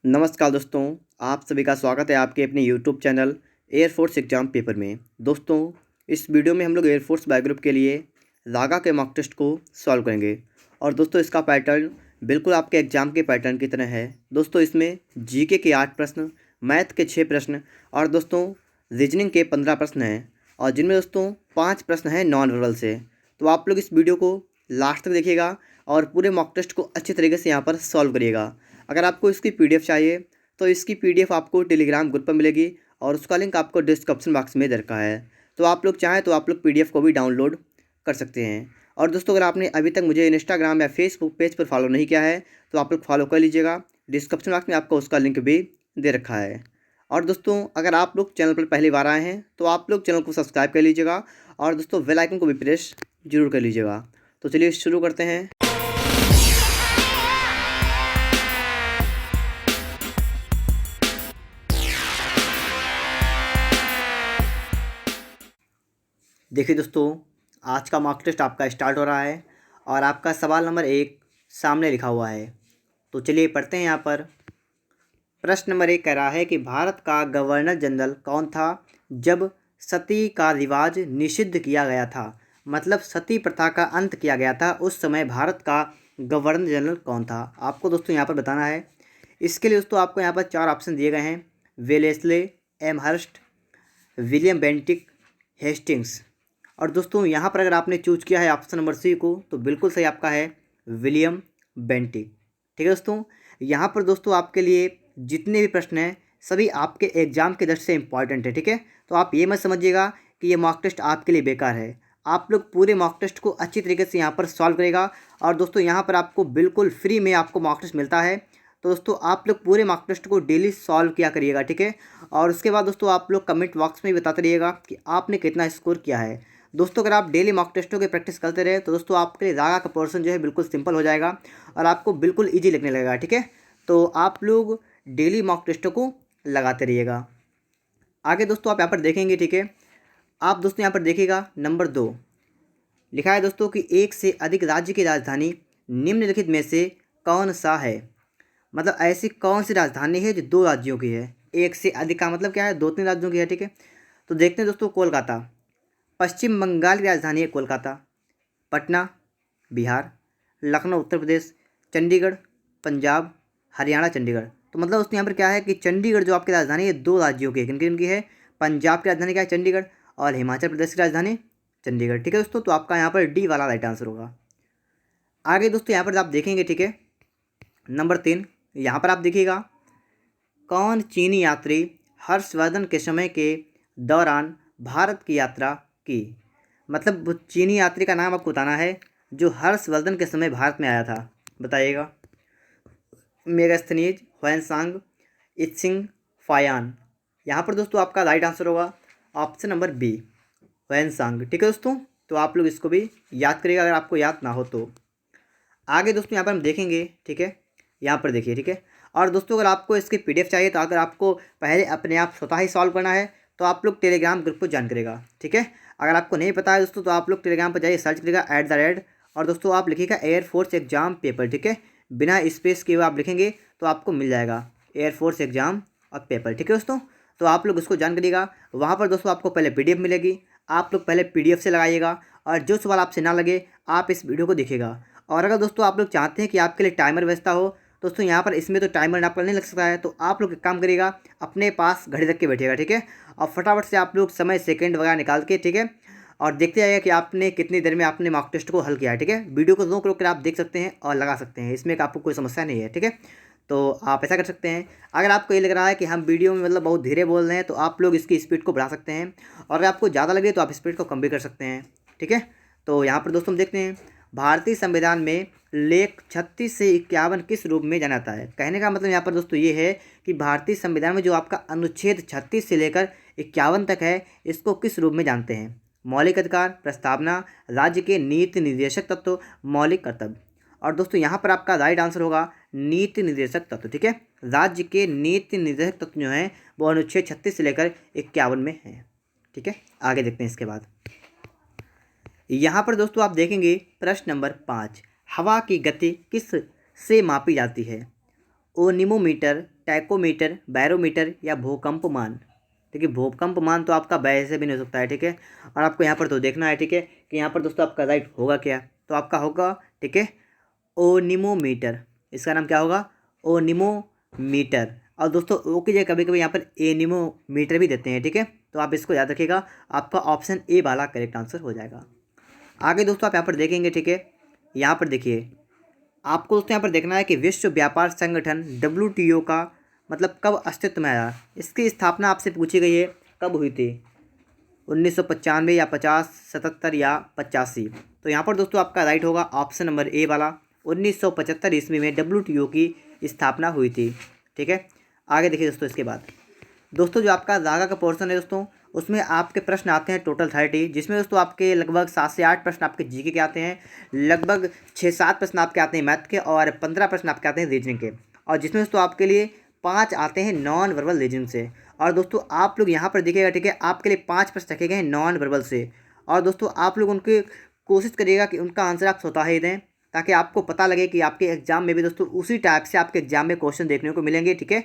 नमस्कार दोस्तों, आप सभी का स्वागत है आपके अपने YouTube channel air force exam paper में। दोस्तों, इस वीडियो में हम लोग एयरफोर्स बायो ग्रुप के लिए रागा के मॉक टेस्ट को सॉल्व करेंगे। और दोस्तों, इसका पैटर्न बिल्कुल आपके एग्ज़ाम के पैटर्न की तरह है। दोस्तों, इसमें जीके के 8 प्रश्न, मैथ के 6 प्रश्न और दोस्तों रीजनिंग के 15 प्रश्न हैं, और जिनमें दोस्तों 5 प्रश्न हैं नॉन वर्बल से। तो आप लोग इस वीडियो को लास्ट तक देखिएगा और पूरे मॉक टेस्ट को अच्छी तरीके से यहाँ पर सॉल्व करिएगा। अगर आपको इसकी पीडीएफ चाहिए तो इसकी पीडीएफ आपको टेलीग्राम ग्रुप पर मिलेगी और उसका लिंक आपको डिस्क्रिप्शन बॉक्स में दे रखा है। तो आप लोग चाहें तो आप लोग पीडीएफ को भी डाउनलोड कर सकते हैं। और दोस्तों, अगर आपने अभी तक मुझे इंस्टाग्राम या फेसबुक पेज पर फॉलो नहीं किया है तो आप लोग फॉलो कर लीजिएगा। डिस्क्रिप्शन बॉक्स में आपको उसका लिंक भी दे रखा है। और दोस्तों, अगर आप लोग चैनल पर पहली बार आए हैं तो आप लोग चैनल को सब्सक्राइब कर लीजिएगा और दोस्तों बेल आइकन को भी प्रेस जरूर कर लीजिएगा। तो चलिए शुरू करते हैं। देखिए दोस्तों, आज का मॉक टेस्ट आपका स्टार्ट हो रहा है और आपका सवाल नंबर 1 सामने लिखा हुआ है। तो चलिए पढ़ते हैं। यहाँ पर प्रश्न नंबर 1 कह रहा है कि भारत का गवर्नर जनरल कौन था जब सती का रिवाज निषिद्ध किया गया था। मतलब सती प्रथा का अंत किया गया था, उस समय भारत का गवर्नर जनरल कौन था। आपको दोस्तों यहाँ पर बताना है। इसके लिए दोस्तों आपको यहाँ पर 4 ऑप्शन दिए गए हैं: Wellesley, Amherst, William Bentinck, Hastings. और दोस्तों यहाँ पर अगर आपने चूज किया है ऑप्शन नंबर सी को तो बिल्कुल सही आपका है विलियम बेंटिक। ठीक है दोस्तों, यहाँ पर दोस्तों आपके लिए जितने भी प्रश्न हैं सभी आपके एग्जाम के दृष्टि से इंपॉर्टेंट है। ठीक है, तो आप ये मत समझिएगा कि ये मॉक टेस्ट आपके लिए बेकार है। आप लोग पूरे मॉक टेस्ट को अच्छी तरीके से यहाँ पर सॉल्व करेगा। और दोस्तों यहाँ पर आपको बिल्कुल फ्री में आपको मॉक टेस्ट मिलता है। तो दोस्तों आप लोग पूरे मॉक टेस्ट को डेली सॉल्व किया करिएगा। ठीक है, और उसके बाद दोस्तों आप लोग कमेंट बॉक्स में बताते रहिएगा कि आपने कितना स्कोर किया है। दोस्तों, अगर आप डेली मॉक टेस्टों की प्रैक्टिस करते रहे तो दोस्तों आपके लिए रागा का पोर्शन जो है बिल्कुल सिंपल हो जाएगा और आपको बिल्कुल ईजी लगने लगेगा। ठीक है, तो आप लोग डेली मॉक टेस्टों को लगाते रहिएगा। आगे दोस्तों आप यहाँ पर देखेंगे। ठीक है, आप दोस्तों यहाँ पर देखिएगा नंबर 2 लिखा है दोस्तों कि एक से अधिक राज्य की राजधानी निम्नलिखित में से कौन सा है। मतलब ऐसी कौन सी राजधानी है जो 2 राज्यों की है। एक से अधिक का मतलब क्या है, 2-3 राज्यों की है। ठीक है, तो देखते हैं दोस्तों। कोलकाता, पश्चिम बंगाल की राजधानी है कोलकाता। पटना बिहार, लखनऊ उत्तर प्रदेश, चंडीगढ़ पंजाब, हरियाणा चंडीगढ़। तो मतलब दोस्तों यहाँ पर क्या है कि चंडीगढ़ जो आपकी राजधानी है 2 राज्यों की है। किन किन की है? पंजाब की राजधानी क्या है? चंडीगढ़। और हिमाचल प्रदेश की राजधानी चंडीगढ़। ठीक है दोस्तों, तो आपका यहाँ पर डी वाला राइट आंसर होगा। आगे दोस्तों यहाँ पर आप देखेंगे। ठीक है, नंबर 3 यहाँ पर आप देखिएगा, कौन चीनी यात्री हर्षवर्धन के समय के दौरान भारत की यात्रा की। मतलब वो चीनी यात्री का नाम आपको बताना है जो हर्षवर्धन के समय भारत में आया था। बताइएगा। Megasthenes, Hiuen Tsang, I Tsing, Faxian. यहाँ पर दोस्तों आपका राइट आंसर होगा ऑप्शन नंबर बी, ह्वेनसांग। ठीक है दोस्तों, तो आप लोग इसको भी याद करिएगा अगर आपको याद ना हो तो। आगे दोस्तों यहाँ पर हम देखेंगे। ठीक है, यहाँ पर देखिए। ठीक है, और दोस्तों अगर आपको इसकी पीडीएफ चाहिए तो अगर आपको पहले अपने आप स्वतः ही सॉल्व करना है तो आप लोग टेलीग्राम ग्रुप को ज्वाइन करेगा। ठीक है, अगर आपको नहीं पता है दोस्तों तो आप लोग टेलीग्राम पर जाइए, सर्च करिएगा @ और दोस्तों आप लिखिएगा एयरफोर्स एग्जाम पेपर। ठीक है, बिना स्पेस के आप लिखेंगे तो आपको मिल जाएगा एयरफोर्स एग्जाम और पेपर। ठीक है दोस्तों, तो आप लोग उसको ज्वाइन करिएगा। वहाँ पर दोस्तों आपको पहले पीडीएफ मिलेगी, आप लोग पहले पीडीएफ से लगाइएगा और जो सवाल आपसे ना लगे आप इस वीडियो को देखिएगा। और अगर दोस्तों आप लोग चाहते हैं कि आपके लिए टाइमर व्यवस्था हो दोस्तों, यहाँ पर इसमें तो टाइमर आपका नहीं लग सकता है, तो आप लोग एक काम करिएगा, अपने पास घड़ी रख के बैठिएगा। ठीक है, और फटाफट से आप लोग समय सेकंड वगैरह निकाल के, ठीक है, और देखते जाइएगा कि आपने कितनी देर में आपने मॉक टेस्ट को हल किया है। ठीक है, वीडियो को रोक रोक कर आप देख सकते हैं और लगा सकते हैं, इसमें आपको कोई समस्या नहीं है। ठीक है, तो आप ऐसा कर सकते हैं। अगर आपको ये लग रहा है कि हम वीडियो में मतलब बहुत धीरे बोल रहे हैं तो आप लोग इसकी स्पीड को बढ़ा सकते हैं, और अगर आपको ज़्यादा लगे तो आप स्पीड को कम भी कर सकते हैं। ठीक है, तो यहाँ पर दोस्तों हम देखते हैं, भारतीय संविधान में लेख 36 से 51 किस रूप में जाना जाता है। कहने का मतलब यहाँ पर दोस्तों ये है कि भारतीय संविधान में जो आपका अनुच्छेद 36 से लेकर 51 तक है, इसको किस रूप में जानते हैं। मौलिक अधिकार, प्रस्तावना, राज्य के नीति निर्देशक तत्व, मौलिक कर्तव्य। और दोस्तों यहाँ पर आपका राइट आंसर होगा नीति निर्देशक तत्व। ठीक है, राज्य के नीति निर्देशक तत्व जो हैं वो अनुच्छेद 36 से लेकर 51 में हैं। ठीक है, आगे देखते हैं। इसके बाद यहाँ पर दोस्तों आप देखेंगे प्रश्न नंबर 5, हवा की गति किस से मापी जाती है। ओनिमोमीटर, टैकोमीटर, बैरोमीटर या भूकंपमान। देखिए भूकंपमान तो आपका वैसे भी नहीं हो सकता है, ठीक है। और आपको यहाँ पर तो देखना है, ठीक है, कि यहाँ पर दोस्तों आपका राइट होगा क्या। तो आपका होगा, ठीक है, ओनिमोमीटर। इसका नाम क्या होगा, ओनिमोमीटर। और दोस्तों ओ की जगह कभी कभी यहाँ पर एनिमोमीटर भी देते हैं, ठीक है। तो आप इसको याद रखिएगा, आपका ऑप्शन ए वाला करेक्ट आंसर हो जाएगा। आगे दोस्तों आप यहाँ पर देखेंगे, ठीक है, यहाँ पर देखिए आपको दोस्तों यहाँ पर देखना है कि विश्व व्यापार संगठन WTO का मतलब कब अस्तित्व में आया। इसकी स्थापना आपसे पूछी गई है, कब हुई थी, 1995 या 50, 77 या 85। तो यहाँ पर दोस्तों आपका राइट होगा ऑप्शन नंबर ए वाला, 1975 ईस्वी में WTO की स्थापना हुई थी, ठीक है। आगे देखिए दोस्तों, इसके बाद दोस्तों जो आपका रागा का पोर्शन है दोस्तों, उसमें आपके प्रश्न आते हैं टोटल 30, जिसमें दोस्तों आपके लगभग 7 से 8 प्रश्न आपके जीके के आते हैं, लगभग 6-7 प्रश्न आपके आते हैं मैथ के, और 15 प्रश्न आपके आते हैं रीजनिंग के, और जिसमें दोस्तों आपके लिए 5 आते हैं नॉन वर्बल रीजनिंग से। और दोस्तों आप लोग यहाँ पर देखिएगा, ठीक है, आपके लिए 5 प्रश्न रखे गए हैं नॉन वर्बल से, और दोस्तों आप लोग उनकी कोशिश करिएगा कि उनका आंसर आप स्वतः ही दें, ताकि आपको पता लगे कि आपके एग्जाम में भी दोस्तों उसी टाइप से आपके एग्जाम में क्वेश्चन देखने को मिलेंगे, ठीक है।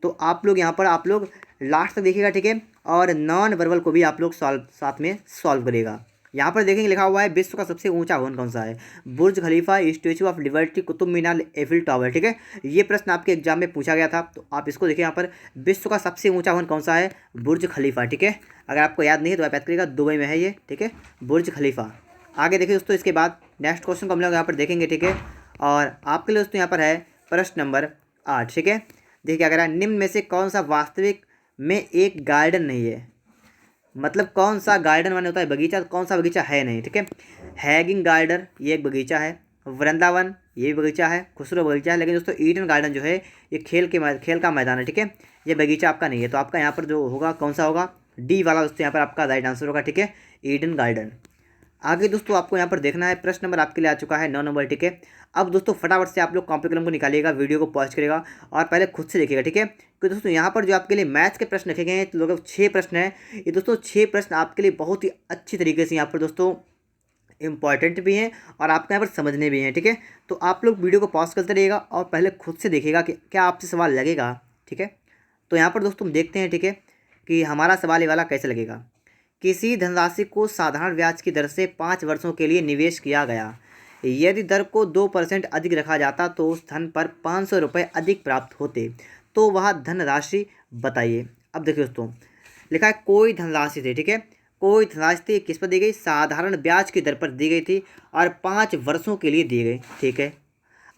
तो आप लोग यहाँ पर आप लोग लास्ट तक देखिएगा, ठीक है, और नॉन वर्बल को भी आप लोग साथ में सॉल्व करिएगा। यहाँ पर देखेंगे लिखा हुआ है विश्व का सबसे ऊंचा भवन कौन सा है, Burj Khalifa, Statue of Liberty, Qutub Minar, Eiffel Tower, ठीक है। ये प्रश्न आपके एग्जाम में पूछा गया था, तो आप इसको देखिए यहाँ पर, विश्व का सबसे ऊंचा भवन कौन सा है, बुर्ज खलीफा, ठीक है। अगर आपको याद नहीं है तो आप याद करिएगा, दुबई में है ये, ठीक है, बुर्ज खलीफा। आगे देखिए दोस्तों, इसके बाद नेक्स्ट क्वेश्चन को हम लोग यहाँ पर देखेंगे, ठीक है। और आपके लिए दोस्तों यहाँ पर है प्रश्न नंबर 8, ठीक है। देखिए अगर निम्न में से कौन सा वास्तविक में एक गार्डन नहीं है, मतलब कौन सा गार्डन माने होता है बगीचा, तो कौन सा बगीचा है नहीं, ठीक है। हैगिंग गार्डन ये एक बगीचा है, वृंदावन ये भी बगीचा है, खुसरो बगीचा है, लेकिन दोस्तों ईडन गार्डन जो है ये खेल का मैदान है, ठीक है। ये बगीचा आपका नहीं है, तो आपका यहाँ पर जो होगा कौन सा होगा, डी वाला दोस्तों यहाँ पर आपका राइट आंसर होगा, ठीक है, ईडन गार्डन। आगे दोस्तों आपको यहाँ पर देखना है, प्रश्न नंबर आपके लिए आ चुका है 9 नंबर, ठीक है। अब दोस्तों फटाफट से आप लोग कॉपी कलम को निकालिएगा, वीडियो को पॉज करेगा और पहले खुद से देखिएगा, ठीक है। क्योंकि दोस्तों यहाँ पर जो आपके लिए मैथ्स के प्रश्न रखे गए हैं, तो लगभग 6 प्रश्न हैं। ये दोस्तों 6 प्रश्न आपके लिए बहुत ही अच्छी तरीके से यहाँ पर दोस्तों इंपॉर्टेंट भी हैं और आपको यहाँ पर समझने भी हैं, ठीक है। तो आप लोग वीडियो को पॉज करते रहिएगा और पहले खुद से देखिएगा कि क्या आपसे सवाल लगेगा, ठीक है। तो यहाँ पर दोस्तों हम देखते हैं, ठीक है, कि हमारा सवाल ये वाला कैसे लगेगा। किसी धनराशि को साधारण ब्याज की दर से 5 वर्षों के लिए निवेश किया गया, यदि दर को 2% अधिक रखा जाता तो उस धन पर 500 रुपये अधिक प्राप्त होते, तो वह धनराशि बताइए। अब देखिए दोस्तों लिखा है कोई धनराशि थी, ठीक है, कोई धनराशि थी, किस पर दी गई, साधारण ब्याज की दर पर दी गई थी और 5 वर्षों के लिए दी गई, ठीक है।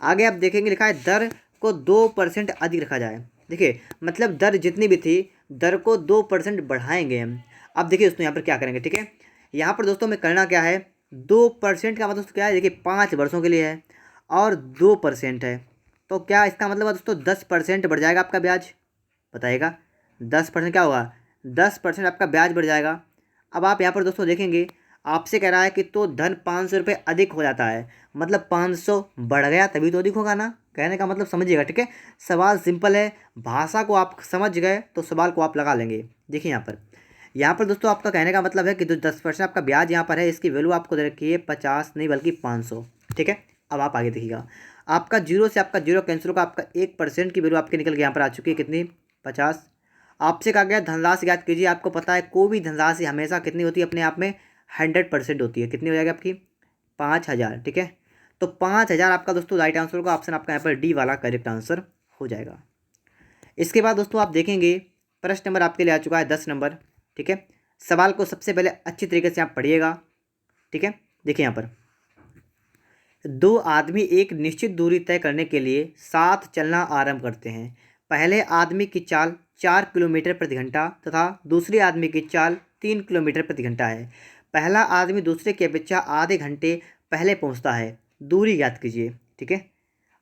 आगे आप देखेंगे लिखा है दर को 2% अधिक रखा जाए। देखिए मतलब दर जितनी भी थी, दर को 2% बढ़ाएंगे हम। अब देखिए दोस्तों यहाँ पर क्या करेंगे, ठीक है। यहाँ पर दोस्तों में करना क्या है, 2% का मतलब क्या है, देखिए 5 वर्षों के लिए है और 2% है, तो क्या इसका मतलब है दोस्तों 10% बढ़ जाएगा आपका ब्याज, बताइएगा 10% क्या होगा, 10% आपका ब्याज बढ़ जाएगा। अब आप यहाँ पर दोस्तों देखेंगे, आपसे कह रहा है कि तो धन 500 रुपये अधिक हो जाता है, मतलब 500 बढ़ गया तभी तो अधिक होगा ना, कहने का मतलब समझिएगा, ठीक है। सवाल सिंपल है, भाषा को आप समझ गए तो सवाल को आप लगा लेंगे। देखिए यहाँ पर दोस्तों आपका कहने का मतलब है कि जो 10% आपका ब्याज यहाँ पर है, इसकी वैल्यू आपको दे रखी है 50 नहीं बल्कि 500, ठीक है। अब आप आगे देखिएगा, आपका जीरो से आपका जीरो कैंसिल होगा, आपका 1% की वैल्यू आपके निकल के यहाँ पर आ चुकी है, कितनी, 50। आपसे कहा गया धनराशि ज्ञात कीजिए, आपको पता है कोई भी धनराशि हमेशा कितनी होती है, अपने आप में 100% होती है, कितनी हो जाएगी आपकी, 5000, ठीक है। तो 5000 आपका दोस्तों राइट आंसर होगा, ऑप्शन आपका यहाँ पर डी वाला करेक्ट आंसर हो जाएगा। इसके बाद दोस्तों आप देखेंगे प्रश्न नंबर आपके लिए आ चुका है 10 नंबर, ठीक है। सवाल को सबसे पहले अच्छी तरीके से आप पढ़िएगा, ठीक है। देखिए यहाँ पर 2 आदमी एक निश्चित दूरी तय करने के लिए साथ चलना आरंभ करते हैं। पहले आदमी की चाल 4 किलोमीटर प्रति घंटा तथा दूसरे आदमी की चाल 3 किलोमीटर प्रति घंटा है। पहला आदमी दूसरे की अपेक्षा आधे घंटे पहले पहुंचता है, दूरी ज्ञात कीजिए, ठीक है।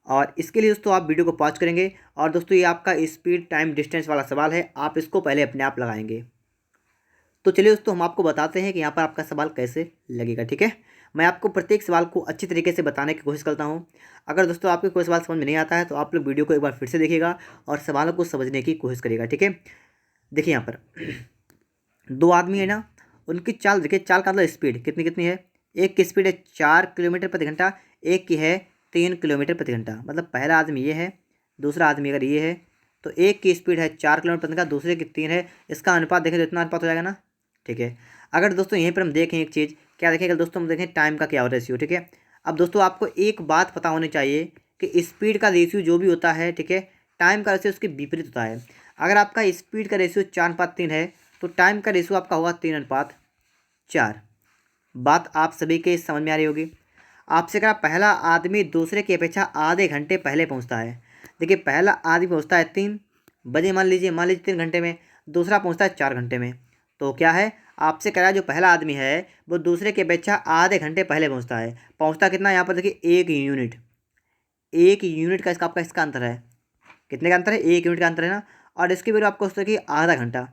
और इसके लिए दोस्तों आप वीडियो को पॉज करेंगे और दोस्तों ये आपका स्पीड टाइम डिस्टेंस वाला सवाल है, आप इसको पहले अपने आप लगाएंगे। तो चलिए दोस्तों हम आपको बताते हैं कि यहाँ पर आपका सवाल कैसे लगेगा, ठीक है। मैं आपको प्रत्येक सवाल को अच्छी तरीके से बताने की कोशिश करता हूँ। अगर दोस्तों आपको कोई सवाल समझ में नहीं आता है तो आप लोग वीडियो को एक बार फिर से देखिएगा और सवालों को समझने की कोशिश करिएगा, ठीक है। देखिए यहाँ पर 2 आदमी है ना, उनकी चाल देखिए, चाल का मतलब स्पीड कितनी कितनी है, एक की स्पीड है 4 किलोमीटर प्रति घंटा, एक की है 3 किलोमीटर प्रति घंटा, मतलब पहला आदमी ये है, दूसरा आदमी अगर ये है तो एक की स्पीड है 4 किलोमीटर प्रति घंटा, दूसरे की 3 है, इसका अनुपात देखें तो इतना अनुपात हो जाएगा ना। ठीक है, अगर दोस्तों यहीं पर हम देखें एक चीज़ क्या देखेंगे दोस्तों, हम देखें टाइम का क्या हो रेशियो। ठीक है, अब दोस्तों आपको एक बात पता होनी चाहिए कि स्पीड का रेशियो जो भी होता है, ठीक है, टाइम का रेशियो उसके विपरीत होता है। अगर आपका स्पीड का रेशियो 4:3 है तो टाइम का रेशियो आपका होगा 3:4। बात आप सभी के समझ में आ रही होगी। आपसे कहा पहला आदमी दूसरे की अपेक्षा आधे घंटे पहले पहुंचता है। देखिए पहला आदमी पहुंचता है 3 बजे, मान लीजिए 3 घंटे में, दूसरा पहुंचता है 4 घंटे में। तो क्या है, आपसे कह रहा है जो पहला आदमी है वो दूसरे की अपेक्षा आधे घंटे पहले पहुंचता है। पहुंचता कितना, यहाँ पर देखिए 1 यूनिट। 1 यूनिट का इसका आपका इसका अंतर है। कितने का अंतर है, 1 यूनिट का अंतर है ना। और इसकी वैल्यू आपको उससे कि आधा घंटा,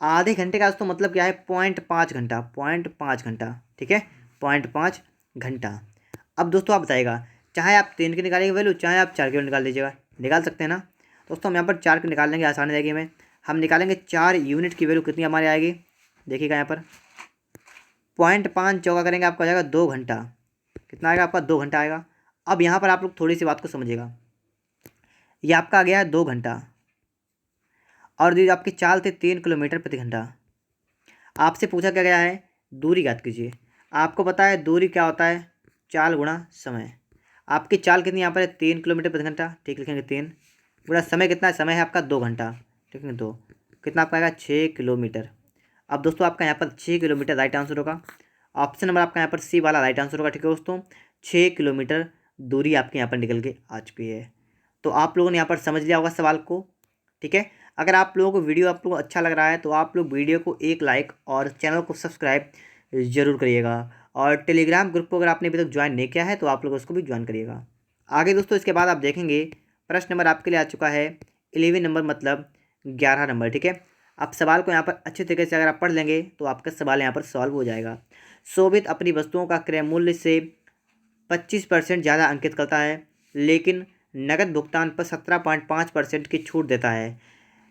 आधे घंटे का दोस्तों मतलब क्या है, 0.5 घंटा, 0.5 घंटा। ठीक है, 0.5 घंटा। अब दोस्तों आप बताइएगा, चाहे आप 3 की निकालिए वैल्यू, चाहे आप 4 की वैल्यू निकाल दीजिएगा, निकाल सकते हैं ना। दोस्तों हम यहाँ पर 4 की निकाल लेंगे, आसानी रहेगी हमें। हम निकालेंगे 4 यूनिट की वैल्यू कितनी हमारी आएगी, देखिएगा यहाँ पर 0.5 चौका करेंगे आपका हो जाएगा 2 घंटा। कितना आएगा आपका, 2 घंटा आएगा। अब यहाँ पर आप लोग थोड़ी सी बात को समझिएगा, ये आपका आ गया है 2 घंटा, और जो आपकी चाल थी 3 किलोमीटर प्रति घंटा। आपसे पूछा क्या गया है, दूरी ज्ञात कीजिए। आपको पता है दूरी क्या होता है, चाल गुणा समय। आपकी चाल कितनी यहाँ पर है, 3 किलोमीटर प्रति घंटा। ठीक, लिखेंगे 3 गुणा समय, कितना है, समय है आपका 2 घंटा। ठीक है, 2, कितना आपका आएगा 6 किलोमीटर। अब दोस्तों आपका यहाँ पर 6 किलोमीटर राइट आंसर होगा। ऑप्शन नंबर आपका यहाँ पर सी वाला राइट आंसर होगा। ठीक है दोस्तों, 6 किलोमीटर दूरी आपके यहाँ पर निकल के आ चुकी है। तो आप लोगों ने यहाँ पर समझ लिया होगा सवाल को। ठीक है, अगर आप लोगों को वीडियो आप लोगों को अच्छा लग रहा है तो आप लोग वीडियो को एक लाइक और चैनल को सब्सक्राइब ज़रूर करिएगा। और टेलीग्राम ग्रुप को अगर आपने अभी तक ज्वाइन नहीं किया है तो आप लोग उसको भी ज्वाइन करिएगा। आगे दोस्तों इसके बाद आप देखेंगे प्रश्न नंबर आपके लिए आ चुका है 11 नंबर, मतलब 11 नंबर। ठीक है, आप सवाल को यहाँ पर अच्छे तरीके से अगर आप पढ़ लेंगे तो आपका सवाल यहाँ पर सॉल्व हो जाएगा। शोभित अपनी वस्तुओं का क्रय मूल्य से 25% ज़्यादा अंकित करता है, लेकिन नकद भुगतान पर 17.5% की छूट देता है।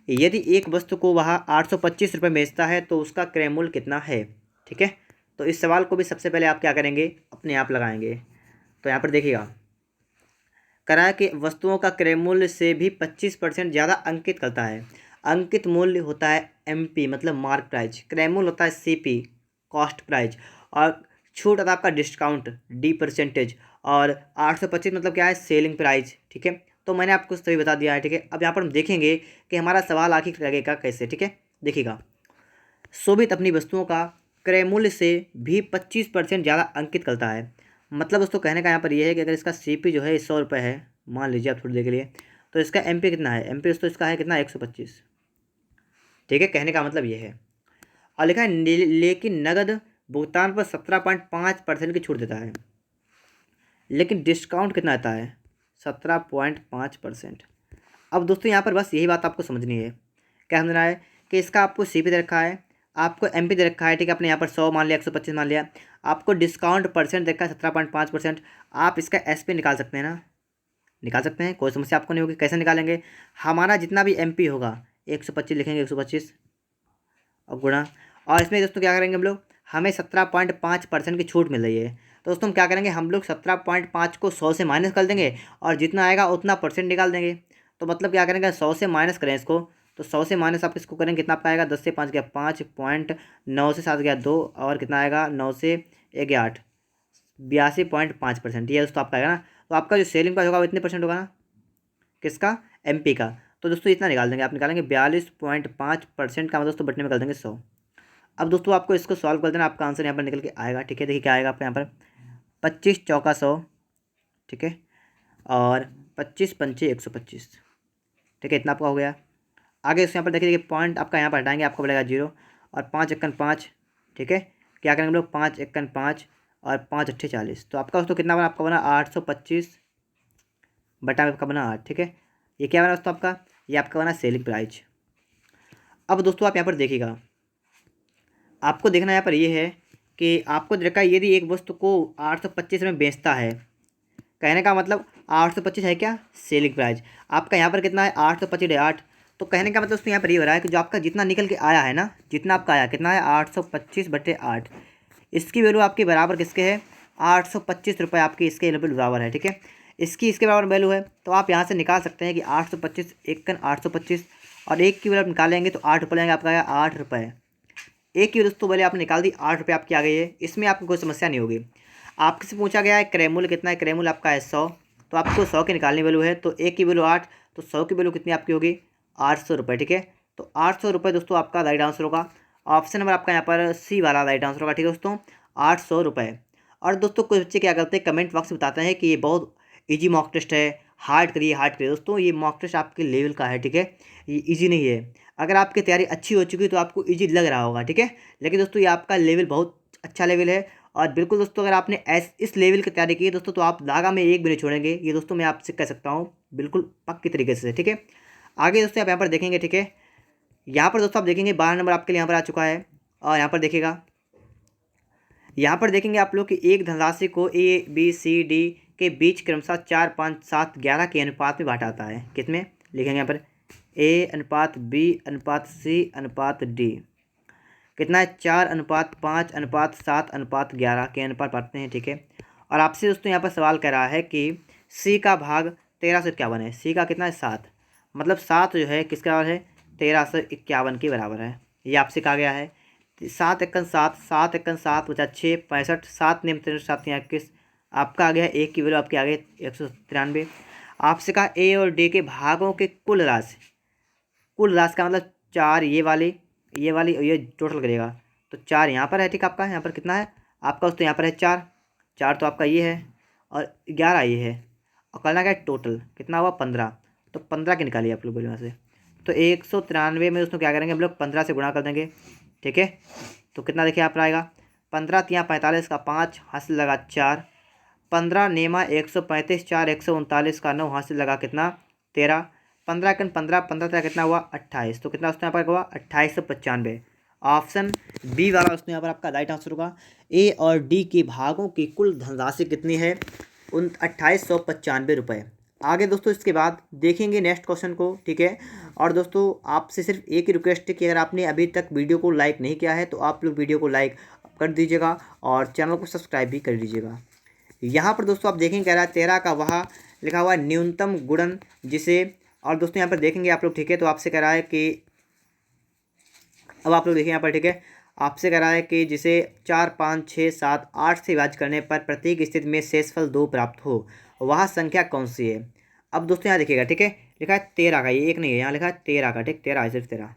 यदि एक वस्तु को वह 825 रुपये बेचता है तो उसका क्रय मूल्य कितना है। ठीक है, तो इस सवाल को भी सबसे पहले आप क्या करेंगे, अपने आप लगाएंगे। तो यहाँ पर देखिएगा, करा कि वस्तुओं का क्रय मूल्य से भी 25% ज़्यादा अंकित करता है। अंकित मूल्य होता है MP, मतलब मार्क प्राइस। क्रय मूल्य होता है CP, कॉस्ट प्राइस। और छूट होता है आपका डिस्काउंट, D परसेंटेज। और 825 मतलब क्या है, सेलिंग प्राइस। ठीक है, तो मैंने आपको सभी बता दिया है। ठीक है, अब यहाँ पर हम देखेंगे कि हमारा सवाल आखिर लगेगा कैसे। ठीक है, देखिएगा, शोभित अपनी वस्तुओं का क्रय मूल्य से भी 25% ज़्यादा अंकित करता है। मतलब दोस्तों कहने का यहाँ पर यह है कि अगर इसका CP जो है 100 रुपये है, मान लीजिए आप थोड़ी देर के लिए, तो इसका MP कितना है, MP दोस्तों इसका है कितना, 125। ठीक है, कहने का मतलब ये है। और लिखा है लेकिन नगद भुगतान पर 17.5% की छूट देता है, लेकिन डिस्काउंट कितना आता है, 17.5%। अब दोस्तों यहाँ पर बस यही बात आपको समझनी है। क्या समझना है कि इसका आपको CP दे रखा है, आपको MP दे रखा है। ठीक है, आपने यहाँ पर 100 मान लिया, 125 मान लिया, आपको डिस्काउंट परसेंट दे रखा है 17.5%। आप इसका SP निकाल सकते हैं ना, निकाल सकते हैं, कोई समस्या आपको नहीं होगी। कैसे निकालेंगे, हमारा जितना भी MP होगा 125 लिखेंगे, 125 और गुणा, और इसमें दोस्तों क्या करेंगे हम लोग, हमें 17.5% की छूट मिल रही है। तो दोस्तों हम क्या करेंगे, हम लोग 17.5 को 100 से माइनस कर देंगे और जितना आएगा उतना परसेंट निकाल देंगे। तो मतलब क्या करेंगे, 100 से माइनस करें इसको, तो 100 से माइनस आप इसको करेंगे, कितना आपका आएगा, 10 से 5 गया 5 पॉइंट, 9 से 7 गया 2, और कितना आएगा, 9 से 1 गया 8, 82.5%। ये दोस्तों आपका आएगा ना। तो आपका जो सेलिंग प्राइस होगा वो इतने परसेंट होगा ना, किसका, MP का। तो दोस्तों इतना निकाल देंगे, आप निकालेंगे 42.5% का, मतलब दोस्तों बटने में कर देंगे 100। अब दोस्तों आपको इसको सॉल्व कर देना, आपका आंसर यहाँ पर निकल के आएगा। ठीक है, देखिए क्या आएगा आपका यहाँ पर, 25 चौका 100। ठीक है, और 25 पंचे 125। ठीक है, इतना आपका हो गया। आगे इसको यहाँ पर देखिए पॉइंट आपका यहाँ पर हटाएंगे, आपको बढ़ेगा 0, और 5 एकन 5। ठीक है, क्या करेंगे हम लोग, 5 एकन 5 और 5 अट्ठे 40। तो आपका दोस्तों कितना बना, आपका बना 825 बटा में आपका बना 8। ठीक है, ये क्या बना दोस्तों आपका, ये आपका बना सेलिंग प्राइस। अब दोस्तों आप यहाँ पर देखिएगा, आपको देखना यहाँ पर ये है कि आपको देखा यदि एक वस्तु को 825 में बेचता है, कहने का मतलब 825 है क्या, सेलिंग प्राइस। आपका यहाँ पर कितना है, 825 8। तो कहने का मतलब दोस्तों यहाँ पर ये हो रहा है कि जो आपका जितना निकल के आया है ना, जितना आपका आया कितना है, 825 बटे 8। इसकी वैल्यू आपके बराबर किसके है, 825 रुपये आपके इसके बराबर है। ठीक है, इसकी इसके बराबर वैल्यू है, तो आप यहाँ से निकाल सकते हैं कि 825 एकन 825 और एक की वैल्यू आप निकालेंगे तो 8 रुपये लेंगे, आपका आएगा 8 रुपये। एक की दोस्तों वैल्यू आपने निकाल दी, 8 रुपये आपकी आ गई है। इसमें आपको कोई समस्या नहीं होगी। आपसे पूछा गया है क्रय मूल्य कितना है, क्रय मूल्य आपका है 100, तो आपको 100 की निकालनी वैल्यू है, तो एक की वैल्यू 8, तो 100 की वैल्यू कितनी आपकी होगी 800 रुपये। ठीक है, तो 800 रुपये दोस्तों आपका राइट आंसर होगा। ऑप्शन नंबर आपका यहाँ पर सी वाला राइट आंसर होगा। ठीक है दोस्तों, 800 रुपये। और दोस्तों कुछ बच्चे क्या करते हैं, कमेंट बॉक्स में बताते हैं कि ये बहुत ईजी मॉक टेस्ट है, हार्ड करिए हार्ड करिए। दोस्तों ये मॉक टेस्ट आपके लेवल का है, ठीक है, ये ईजी नहीं है। अगर आपकी तैयारी अच्छी हो चुकी है तो आपको ईजी लग रहा होगा, ठीक है, लेकिन दोस्तों ये आपका लेवल बहुत अच्छा लेवल है। और बिल्कुल दोस्तों अगर आपने इस लेवल की तैयारी की है दोस्तों, तो आप धागा में एक भी नहीं छोड़ेंगे, ये दोस्तों मैं आपसे कह सकता हूँ बिल्कुल पक्की तरीके से। ठीक है, आगे दोस्तों आप यहाँ पर देखेंगे, ठीक है, यहाँ पर दोस्तों आप देखेंगे 12 नंबर आपके लिए यहाँ पर आ चुका है। और यहाँ पर देखिएगा, यहाँ पर देखेंगे आप लोग कि एक धनराशि को ए बी सी डी के बीच क्रमशः 4 5 7 11 के अनुपात में बांटा जाता है। कितने लिखेंगे यहाँ पर, ए अनुपात बी अनुपात सी अनुपात डी, कितना है 4 अनुपात 5 अनुपात 7 अनुपात 11 के अनुपात बांटते हैं। ठीक है, और आपसे दोस्तों यहाँ पर सवाल कर रहा है कि सी का भाग 1351 है, सी का कितना है 7, मतलब 7 जो है किसके बराबर है 1351 के बराबर है, ये आपसे कहा गया है। 7 एकन 7, 7 एकन 7 बचा 6 65, 7 नियम 7 21, आपका आ गया एक की वैल्यू आपके आ गए 193। आपसे कहा ए और डी के भागों के कुल राशि, कुल राशि का मतलब 4 ये वाली ये टोटल करेगा, तो 4 यहाँ पर है। ठीक, आपका यहाँ पर कितना है आपका दोस्तों, यहाँ पर है 4, 4 तो आपका ये है और 11 ये है, और करना क्या है टोटल कितना हुआ 15, तो 15 की निकालिए आप लोग बोलिए यहाँ से। तो 193 में दोस्तों क्या करेंगे हम लोग 15 से गुणा कर देंगे। ठीक है, तो कितना देखिए आप आएगा 15 तियाँ 45 का 5 हासिल लगा 4, 15 नेमा 135 4 139 का 9 हासिल लगा कितना 13, 15 कन 15 15 तरह कितना हुआ 28, तो कितना उसने यहाँ पर हुआ 2895। ऑप्शन बी वाला उसने यहाँ पर आपका राइट आंसर होगा। ए और डी के भागों की कुल धनराशि कितनी है 2895 रुपये। आगे दोस्तों इसके बाद देखेंगे नेक्स्ट क्वेश्चन को। ठीक है, और दोस्तों आपसे सिर्फ एक ही रिक्वेस्ट है कि अगर आपने अभी तक वीडियो को लाइक नहीं किया है तो आप लोग वीडियो को लाइक कर दीजिएगा और चैनल को सब्सक्राइब भी कर लीजिएगा। यहाँ पर दोस्तों आप देखेंगे कह रहा है 13 का वह लिखा हुआ है न्यूनतम गुणन जिसे, और दोस्तों यहाँ पर देखेंगे आप लोग, ठीक है, तो आपसे कह रहा है कि अब आप लोग देखिए यहाँ पर, ठीक है, आपसे कह रहा है कि जिसे 4 5 6 7 8 से विभाजित करने पर प्रत्येक स्थिति में शेषफल 2 प्राप्त हो, वह संख्या कौन सी है। अब दोस्तों यहाँ देखिएगा, ठीक है, लिखा है 13 का, ये एक नहीं है, यहाँ लिखा है 13 का, ठीक 13 है, सिर्फ 13।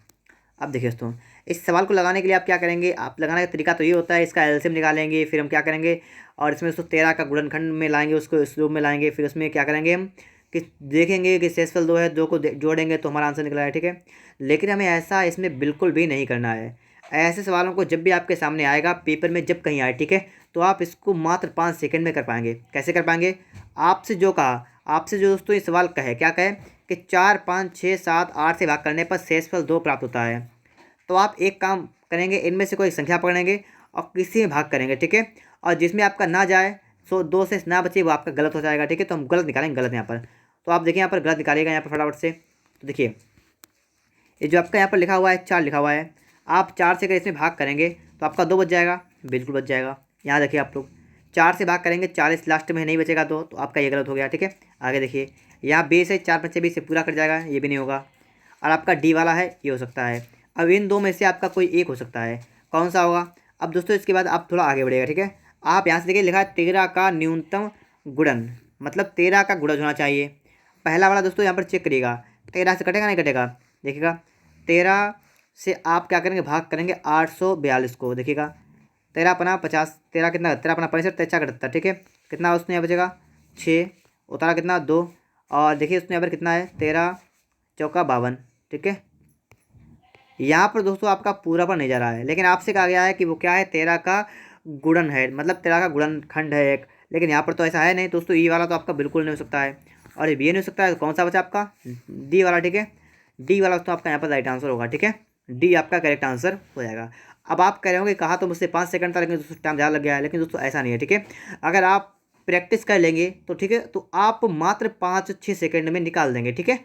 अब देखिए दोस्तों इस सवाल को लगाने के लिए आप क्या करेंगे, आप लगाने का तरीका तो ये होता है, इसका एलसीएम निकालेंगे, फिर हम क्या करेंगे और इसमें दोस्तों 13 का गुणनखंड में लाएंगे, उसको इस रूप में लाएंगे, फिर उसमें क्या करेंगे हम कि देखेंगे कि शेषफल 2 है, 2 को जोड़ेंगे तो हमारा आंसर निकला है। ठीक है, लेकिन हमें ऐसा इसमें बिल्कुल भी नहीं करना है। ऐसे सवालों को जब भी आपके सामने आएगा पेपर में, जब कहीं आए, ठीक है, तो आप इसको मात्र 5 सेकंड में कर पाएंगे। कैसे कर पाएंगे, आपसे जो कहा, आपसे जो दोस्तों ये सवाल कहे, क्या कहे कि 4 5 6 7 8 से भाग करने पर शेषफल 2 प्राप्त होता है, तो आप एक काम करेंगे, इनमें से कोई संख्या पकड़ेंगे और किसी में भाग करेंगे। ठीक है, और जिसमें आपका ना जाए, सो 2 से ना बचे, वो आपका गलत हो जाएगा। ठीक है, तो हम गलत निकालेंगे, गलत यहाँ पर, तो आप देखिए यहाँ पर गलत निकालिएगा यहाँ पर फटाफट से। तो देखिए ये जो आपका यहाँ पर लिखा हुआ है 4 लिखा हुआ है, आप 4 से अगर इसमें भाग करेंगे तो आपका 2 बच जाएगा, बिल्कुल बच जाएगा। यहाँ देखिए आप लोग 4 से भाग करेंगे, 40 लास्ट में नहीं बचेगा तो आपका ये गलत हो गया। ठीक है, आगे देखिए यहाँ 20 है, 4 5 20 से पूरा कर जाएगा, ये भी नहीं होगा। और आपका डी वाला है, ये हो सकता है। अब इन दो में से आपका कोई एक हो सकता है, कौन सा होगा। अब दोस्तों इसके बाद आप थोड़ा आगे बढ़िएगा। ठीक है, आप यहाँ से देखिए लिखा है 13 का न्यूनतम गुणन, मतलब 13 का गुणज होना चाहिए। पहला वाला दोस्तों यहाँ पर चेक करिएगा, 13 से कटेगा नहीं कटेगा, देखिएगा 13 से आप क्या करेंगे भाग करेंगे 842 को, देखिएगा 13 अपना 50, 13 कितना 13 अपना 65 13 71। ठीक है, कितना उसने यहाँ बचेगा 6, उतारा कितना 2, और देखिए उसने यहाँ पर कितना है 13 चौका 52। ठीक है, यहाँ पर दोस्तों आपका पूरा पर नहीं जा रहा है, लेकिन आपसे कहा गया है कि वो क्या है 13 का गुणन है, मतलब 13 का गुणनखंड है एक, लेकिन यहाँ पर तो ऐसा है नहीं दोस्तों। ई वाला तो आपका बिल्कुल नहीं हो सकता है, और ये भी नहीं हो सकता है, तो कौन सा बचा आपका डी वाला। ठीक है, डी वाला तो आपका यहाँ पर राइट आंसर होगा। ठीक है, डी आपका करेक्ट आंसर हो जाएगा। अब आप कह रहे होंगे कहा तो मुझसे 5 सेकंड था, लेकिन दोस्तों टाइम ज़्यादा लग गया है, लेकिन दोस्तों ऐसा नहीं है। ठीक है, अगर आप प्रैक्टिस कर लेंगे तो ठीक है, तो आप मात्र 5-6 सेकंड में निकाल देंगे। ठीक है,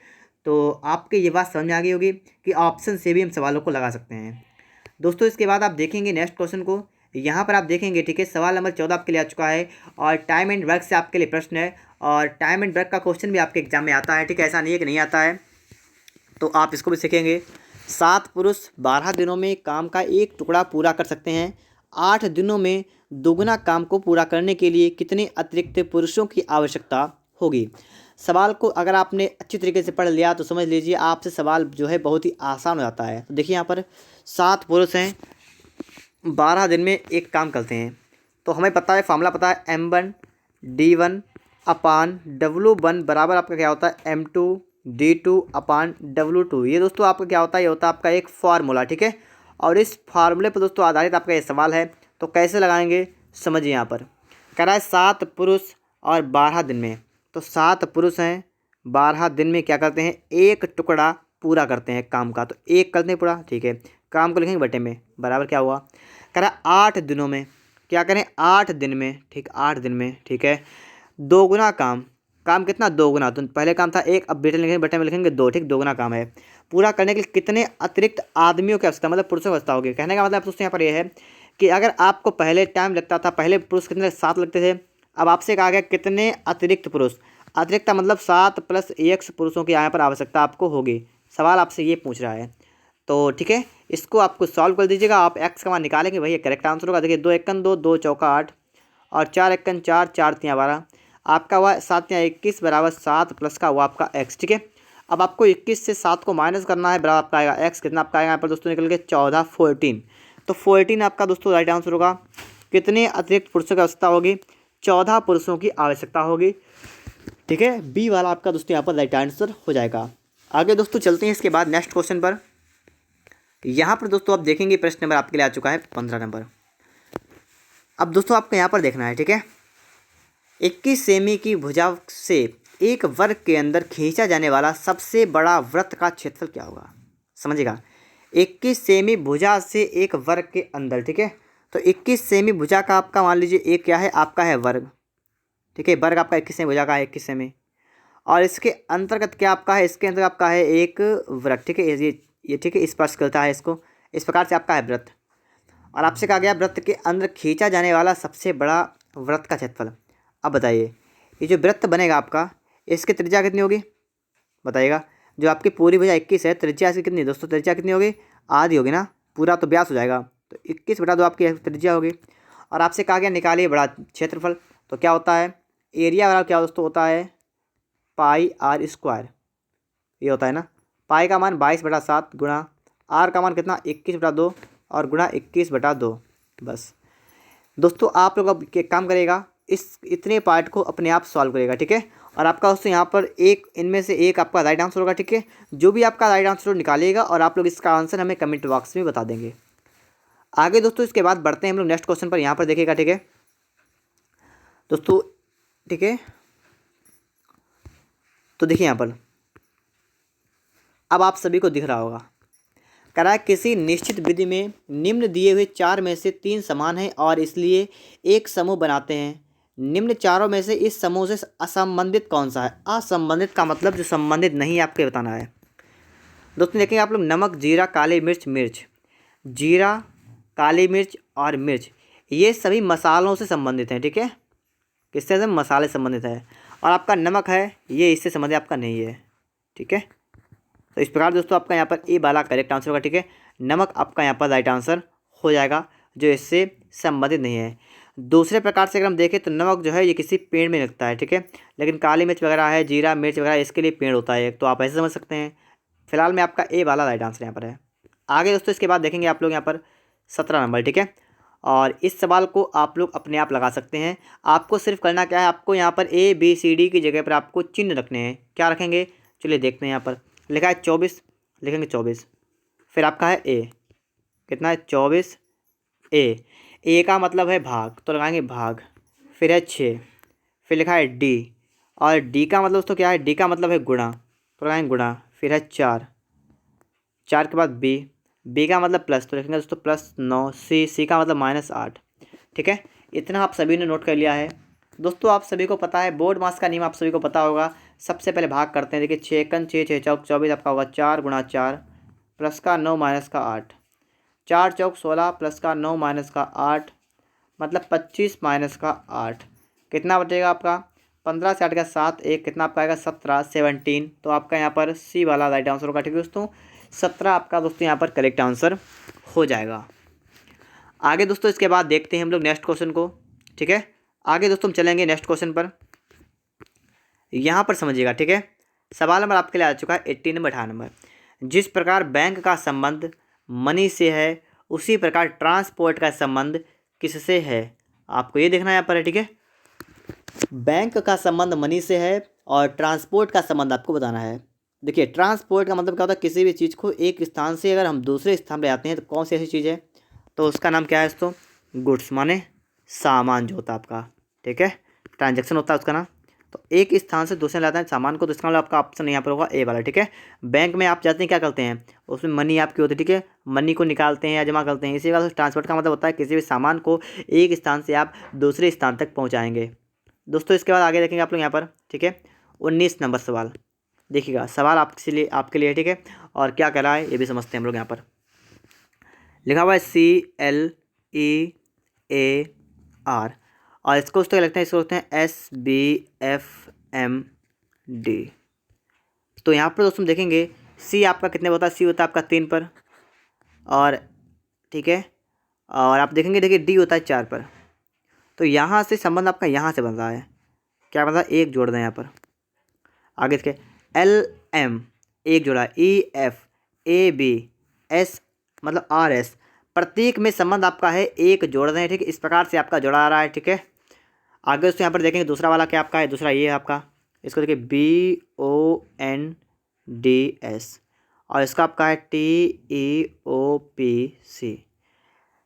तो आपके ये बात समझ में आ गई होगी कि ऑप्शन से भी हम सवालों को लगा सकते हैं। दोस्तों इसके बाद आप देखेंगे नेक्स्ट क्वेश्चन को, यहाँ पर आप देखेंगे, ठीक है, सवाल नंबर 14 आपके लिए आ चुका है, और टाइम एंड वर्क से आपके लिए प्रश्न है। और टाइम एंड वर्क का क्वेश्चन भी आपके एग्जाम में आता है, ठीक है, ऐसा नहीं है कि नहीं आता है, तो आप इसको भी सीखेंगे। 7 पुरुष 12 दिनों में काम का एक टुकड़ा पूरा कर सकते हैं। 8 दिनों में दोगुना काम को पूरा करने के लिए कितने अतिरिक्त पुरुषों की आवश्यकता होगी। सवाल को अगर आपने अच्छी तरीके से पढ़ लिया तो समझ लीजिए आपसे सवाल जो है बहुत ही आसान हो जाता है। तो देखिए यहाँ पर 7 पुरुष हैं, 12 दिन में एक काम करते हैं, तो हमें पता है, फार्मूला पता है, M1 अपान W1 बराबर आपका क्या होता है, M2 D2 अपान W2। ये दोस्तों आपका क्या होता है, ये होता है आपका एक फार्मूला, ठीक है। और इस फार्मूले पर दोस्तों आधारित आपका ये सवाल है, तो कैसे लगाएंगे समझिए। यहाँ पर कह रहा है 7 पुरुष और 12 दिन में, तो 7 पुरुष हैं, 12 दिन में क्या करते हैं, एक टुकड़ा पूरा करते हैं काम का, तो एक करते हैं पूरा, ठीक है। काम को लिखेंगे बटे में, बराबर क्या हुआ, कह रहा है 8 दिनों में क्या करें, 8 दिन में, ठीक, 8 दिन में, ठीक है, दोगुना काम, काम कितना, दोगुना, तो पहले काम था एक, अब बेटे लिखेंगे बटे में लिखेंगे 2, ठीक, दोगुना काम है। पूरा करने के लिए कितने अतिरिक्त आदमियों की आवश्यकता, मतलब पुरुषों की आवश्यकता होगी। कहने का मतलब दोस्तों यहाँ पर यह है कि अगर आपको पहले टाइम लगता था, पहले पुरुष कितने, 7 लगते थे, अब आपसे कहा गया कितने अतिरिक्त पुरुष, अतिरिक्त का मतलब 7 + 1 पुरुषों की यहाँ पर आवश्यकता आपको होगी। सवाल आपसे ये पूछ रहा है, तो ठीक है, इसको आपको सॉल्व कर दीजिएगा। आप एक्स का मान निकालेंगे, वही करेक्ट आंसर होगा। देखिए 2 एकन 2, 2 चौका 8 और 4 एकन 4, 4 तियाँ 12, आपका हुआ 7 तियाँ 21 बराबर 7 प्लस का हुआ आपका एक्स, ठीक है। अब आपको 21 से 7 को माइनस करना है, बराबर आपका आएगा एक्स, कितना आपका आएगा यहाँ पर दोस्तों निकल के 14 14। तो 14 आपका दोस्तों राइट आंसर होगा। कितने अतिरिक्त पुरुषों की आवश्यकता होगी, 14 पुरुषों की आवश्यकता होगी, ठीक है। बी वाला आपका दोस्तों यहाँ पर राइट आंसर हो जाएगा। आगे दोस्तों चलते हैं इसके बाद नेक्स्ट क्वेश्चन पर। यहाँ पर दोस्तों आप देखेंगे प्रश्न नंबर आपके लिए आ चुका है 15 नंबर। अब दोस्तों आपको यहाँ पर देखना है, ठीक है, 21 सेमी की भुजा से एक वर्ग के अंदर खींचा जाने वाला सबसे बड़ा वृत्त का क्षेत्रफल क्या होगा, समझिएगा। 21 सेमी भुजा से एक वर्ग के अंदर, ठीक है, तो 21 सेमी भुजा का आपका मान लीजिए एक क्या है, आपका है वर्ग, ठीक है, वर्ग आपका 21 सेमी भुजा का है 21 सेमी, और इसके अंतर्गत क्या आपका है, इसके अंतर्गत आपका है एक वृत्त, ठीक है, ये ठीक है, स्पर्श करता है इसको, इस प्रकार से आपका है वृत्त। और आपसे कहा गया वृत्त के अंदर खींचा जाने वाला सबसे बड़ा वृत्त का क्षेत्रफल। अब बताइए ये जो वृत्त बनेगा आपका, इसकी त्रिज्या कितनी होगी बताइएगा। जो आपकी पूरी भुजा 21 है, त्रिज्या इसकी कितनी दोस्तों, त्रिज्या कितनी होगी, आधी होगी ना, पूरा तो व्यास हो जाएगा, तो 21/2 आपकी त्रिज्या होगी। और आपसे कहा गया निकालिए बड़ा क्षेत्रफल, तो क्या होता है, एरिया वाला क्या दोस्तों होता है, πr², ये होता है ना। पाई का मान 22/7 गुणा आर का मान कितना 21/2 और गुणा 21/2। बस दोस्तों आप लोग अब एक काम करेगा, इस इतने पार्ट को अपने आप सॉल्व करेगा, ठीक है। और आपका दोस्तों यहाँ पर एक, इनमें से एक आपका राइट आंसर होगा, ठीक है। जो भी आपका राइट आंसर निकालिएगा और आप लोग इसका आंसर हमें कमेंट बॉक्स में बता देंगे। आगे दोस्तों इसके बाद बढ़ते हैं हम लोग नेक्स्ट क्वेश्चन पर। यहाँ पर देखिएगा, ठीक है दोस्तों, ठीक है, तो देखिए यहाँ पर अब आप सभी को दिख रहा होगा, कह रहा है किसी निश्चित विधि में निम्न दिए हुए 4 में से 3 समान हैं और इसलिए एक समूह बनाते हैं। निम्न चारों में से इस समूह से असंबंधित कौन सा है। असंबंधित का मतलब जो संबंधित नहीं है आपके बताना है। दोस्तों देखेंगे आप लोग, नमक, जीरा, काली मिर्च, मिर्च, जीरा, काली मिर्च और मिर्च, ये सभी मसालों से संबंधित हैं, ठीक है, किससे से मसाले संबंधित है। और आपका नमक है, ये इससे संबंधित आपका नहीं है, ठीक है। तो इस प्रकार दोस्तों आपका यहाँ पर ए वाला करेक्ट आंसर होगा, ठीक है। नमक आपका यहाँ पर राइट आंसर हो जाएगा, जो इससे संबंधित नहीं है। दूसरे प्रकार से अगर हम देखें तो नमक जो है ये किसी पेड़ में लगता है, ठीक है, लेकिन काली मिर्च वगैरह है, जीरा मिर्च वगैरह इसके लिए पेड़ होता है, तो आप ऐसे समझ सकते हैं। फिलहाल में आपका ए वाला राइट आंसर यहाँ पर है। आगे दोस्तों इसके बाद देखेंगे आप लोग यहाँ पर 17 नंबर, ठीक है। और इस सवाल को आप लोग अपने आप लगा सकते हैं। आपको सिर्फ करना क्या है, आपको यहाँ पर ABCD की जगह पर आपको चिन्ह रखने हैं। क्या रखेंगे, चलिए देखते हैं। यहाँ पर लिखा है 24, लिखेंगे 24, फिर आपका है ए, कितना है 24 ए का मतलब है भाग, तो लगाएंगे भाग, फिर है 6, फिर लिखा है डी, और डी का मतलब दोस्तों क्या है, डी का मतलब है गुणा, तो लगाएंगे गुणा, फिर है 4 के बाद बी का मतलब प्लस, तो लिखेंगे दोस्तों +9, सी का मतलब -8, ठीक है। इतना आप सभी ने नोट कर लिया है। दोस्तों आप सभी को पता है बोर्ड मास का नियम आप सभी को पता होगा। सबसे पहले भाग करते हैं। देखिए 6 एकन 6, 6 चौक 24, आपका होगा 4 × 4 प्लस का 9 माइनस का 8, 4 चौक 16 प्लस का 9 माइनस का 8, मतलब 25 माइनस का 8, कितना बचेगा आपका 15 से 8 का 7, एक कितना आपका आएगा 17, 17। तो आपका यहाँ पर सी वाला राइट आंसर होगा। ठीक है दोस्तों, 17 आपका दोस्तों यहाँ पर करेक्ट आंसर हो जाएगा। आगे दोस्तों इसके बाद देखते हैं हम लोग नेक्स्ट क्वेश्चन को। ठीक है, आगे दोस्तों हम चलेंगे नेक्स्ट क्वेश्चन पर। यहाँ पर समझिएगा। ठीक है, सवाल नंबर आपके लिए आ चुका है 80 नंबर 18 नंबर। जिस प्रकार बैंक का संबंध मनी से है उसी प्रकार ट्रांसपोर्ट का संबंध किससे है? आपको ये देखना है यहाँ पर है। ठीक है, बैंक का संबंध मनी से है और ट्रांसपोर्ट का संबंध आपको बताना है। देखिए, ट्रांसपोर्ट का मतलब क्या होता है? किसी भी चीज़ को एक स्थान से अगर हम दूसरे स्थान पर जाते हैं तो कौन सी ऐसी चीज़ है? तो उसका नाम क्या है दोस्तों? गुड्स, माने सामान जो होता है आपका। ठीक है, ट्रांजैक्शन होता है उसका नाम। तो एक स्थान से दूसरे लाते हैं सामान को, तो इसका मतलब आपका ऑप्शन यहाँ पर होगा ए वाला। ठीक है, बैंक में आप जाते हैं क्या करते हैं? उसमें मनी आपकी होती है। ठीक है, मनी को निकालते हैं या जमा करते हैं। इसी बात से ट्रांसपोर्ट का मतलब होता है किसी भी सामान को एक स्थान से आप दूसरे स्थान तक पहुँचाएंगे। दोस्तों इसके बाद आगे देखेंगे आप लोग यहाँ पर। ठीक है, 19 नंबर सवाल देखिएगा। सवाल आपके लिए। ठीक है, और क्या कह रहा है ये भी समझते हैं हम लोग। यहाँ पर लिखा हुआ है CLEAR और इसको क्या लगता है? इसको लगते हैं SBFMD। तो यहाँ पर दोस्तों देखेंगे सी आपका कितने होता है? सी होता है आपका 3 पर, और ठीक है, और आप देखेंगे देखिए डी होता है 4 पर। तो यहाँ से संबंध आपका यहाँ से बन रहा है। क्या बन रहा है? एक जोड़ दें यहाँ पर। आगे इसके LM एक जोड़ा, EF AB S मतलब RS, प्रत्येक में संबंध आपका है एक जोड़ दें। ठीक है, इस प्रकार से आपका जोड़ा आ रहा है। ठीक है, आगे दोस्तों यहाँ पर देखेंगे दूसरा वाला क्या आपका है? दूसरा ये है आपका, इसको देखिए BONDS और इसका आपका है TEOPC।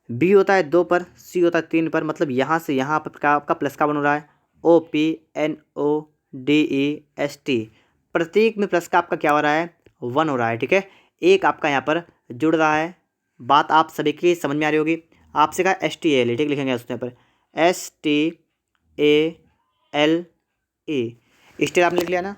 बी होता है 2 पर, सी होता है 3 पर, मतलब यहाँ से यहाँ पर क्या आपका प्लस का बन रहा है? OPNODEST। प्रत्येक में प्लस का आपका क्या हो रहा है? 1 हो रहा है। ठीक है, एक आपका यहाँ पर जुड़ रहा है। बात आप सभी की समझ में आ रही होगी। आपसे कहा STALE। ठीक, लिखेंगे उसके यहाँ पर STALE, स्टेल आपने लिख लिया ना।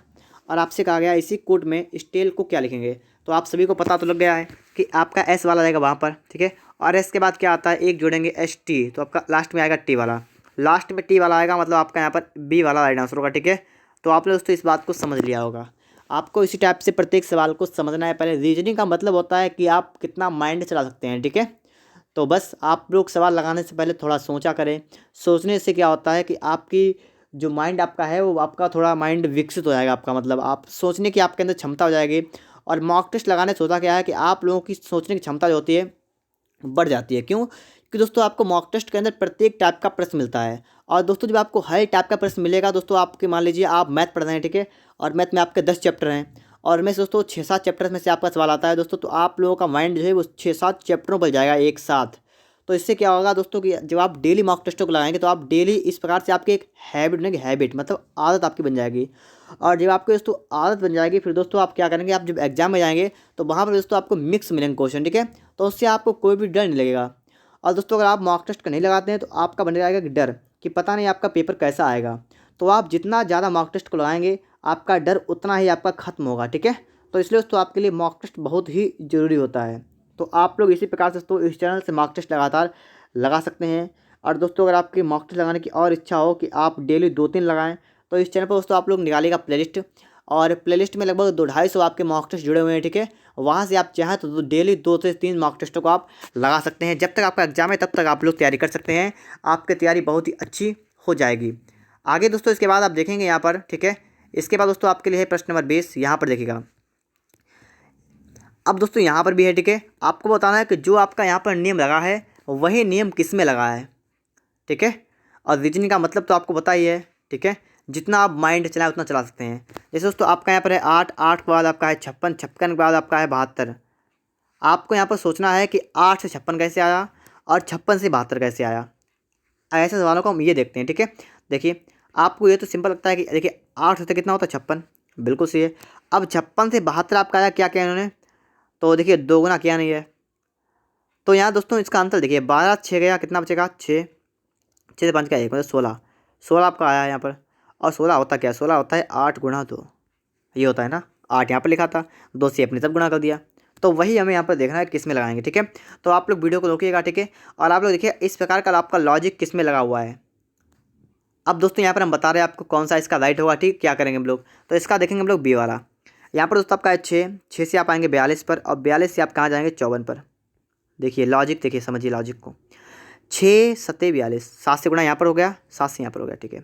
और आपसे कहा गया इसी कोड में स्टेल को क्या लिखेंगे? तो आप सभी को पता तो लग गया है कि आपका एस वाला रहेगा वहाँ पर। ठीक है, और एस के बाद क्या आता है? एक जोड़ेंगे ST, तो आपका लास्ट में आएगा टी वाला। लास्ट में टी वाला आएगा मतलब आपका यहाँ पर बी वाला राइट आंसर होगा। ठीक है, तो आपने दोस्तों इस बात को समझ लिया होगा। आपको इसी टाइप से प्रत्येक सवाल को समझना है। पहले रीजनिंग का मतलब होता है कि आप कितना माइंड चला सकते हैं। ठीक है, तो बस आप लोग सवाल लगाने से पहले थोड़ा सोचा करें। सोचने से क्या होता है कि आपकी जो माइंड आपका है वो आपका थोड़ा माइंड विकसित हो जाएगा। आपका मतलब आप सोचने की आपके अंदर क्षमता हो जाएगी। और मॉक टेस्ट लगाने से होता क्या है कि आप लोगों की सोचने की क्षमता जो होती है बढ़ जाती है। क्यों? कि दोस्तों आपको मॉक टेस्ट के अंदर प्रत्येक टाइप का प्रश्न मिलता है। और दोस्तों जब आपको हर टाइप का प्रश्न मिलेगा दोस्तों, आपके मान लीजिए आप मैथ पढ़ रहे हैं। ठीक है, और मैथ में आपके 10 चैप्टर हैं और में से दोस्तों 6-7 चैप्टर में से आपका सवाल आता है दोस्तों, तो आप लोगों का माइंड जो है वो 6-7 चैप्टरों पर जाएगा एक साथ। तो इससे क्या होगा दोस्तों कि जब आप डेली मॉक टेस्टों को लगाएंगे तो आप डेली इस प्रकार से आपकी एक हैबिट बनेगी। हैबिट मतलब आदत आपकी बन जाएगी। और जब आपकी दोस्तों आदत बन जाएगी फिर दोस्तों आप क्या करेंगे? आप जब एग्जाम में जाएंगे तो वहाँ पर दोस्तों आपको मिक्स मिलेंगे क्वेश्चन। ठीक है, तो उससे आपको कोई भी डर नहीं लगेगा। और दोस्तों अगर आप मॉक टेस्ट का नहीं लगाते हैं तो आपका बन जाएगा कि डर कि पता नहीं आपका पेपर कैसा आएगा। तो आप जितना ज़्यादा मॉक टेस्ट को लगाएंगे आपका डर उतना ही आपका खत्म होगा। ठीक है, तो इसलिए दोस्तों आपके लिए मॉक टेस्ट बहुत ही ज़रूरी होता है। तो आप लोग इसी प्रकार से दोस्तों इस चैनल से मॉक टेस्ट लगातार लगा सकते हैं। और दोस्तों अगर आपकी मॉक टेस्ट लगाने की और इच्छा हो कि आप डेली 2-3 लगाएं तो इस चैनल पर दोस्तों आप लोग निकालिएगा प्लेलिस्ट, और प्लेलिस्ट में लगभग 200-250 आपके मॉक टेस्ट जुड़े हुए हैं। ठीक है, वहाँ से आप चाहें तो डेली 2 से 3 मॉक टेस्टों को आप लगा सकते हैं। जब तक आपका एग्जाम है तब तक आप लोग तैयारी कर सकते हैं। आपकी तैयारी बहुत ही अच्छी हो जाएगी। आगे दोस्तों इसके बाद आप देखेंगे यहाँ पर। ठीक है, इसके बाद दोस्तों आपके लिए है प्रश्न नंबर 20। यहाँ पर देखिएगा। अब दोस्तों यहाँ पर भी है। ठीक है, आपको बताना है कि जो आपका यहाँ पर नियम लगा है वही नियम किस में लगा है। ठीक है, और रीजनिंग का मतलब तो आपको पता ही है। ठीक है, जितना आप माइंड चलाएं उतना चला सकते हैं। जैसे दोस्तों आपका यहाँ पर है 8, 8 के बाद आपका है 56, 56 के बाद आपका है 72। आपको यहाँ पर सोचना है कि 8 से 56 कैसे आया और 56 से 72 कैसे आया। ऐसे सवालों को हम ये देखते हैं। ठीक है, देखिए आपको ये तो सिंपल लगता है कि देखिए 8 से कितना होता है 56, बिल्कुल सही है। अब 56 से 72 आपका आया, क्या किया इन्होंने? तो देखिए 2 गुना किया नहीं है। तो यहाँ दोस्तों इसका अंतर देखिए 12, 6 गया, कितना बचेगा? 6, 6 से 5 का 1 मतलब 16, 16 आपका आया यहाँ पर। और 16 होता क्या है? 16 होता है 8 गुणा 2, ये होता है ना। 8 यहाँ पर लिखा था, 2 से अपने सब गुणा कर दिया। तो वही हमें यहाँ पर देखना है किस में लगाएंगे। ठीक है, तो आप लोग वीडियो को रोकिएगा। ठीक है, और आप लोग देखिए इस प्रकार का आपका लॉजिक किस में लगा हुआ है। अब दोस्तों यहाँ पर हम बता रहे हैं आपको कौन सा इसका राइट होगा, ठीक। क्या करेंगे हम लोग, तो इसका देखेंगे हम लोग बी वाला। यहाँ पर दोस्तों आपका है 6 से आप आएंगे 42 पर, और 42 से आप कहाँ जाएंगे 54 पर। देखिए लॉजिक, देखिए समझिए लॉजिक को। 6 सत्ते 42, 7 से गुणा यहाँ पर हो गया, 7 से यहाँ पर हो गया, ठीक है।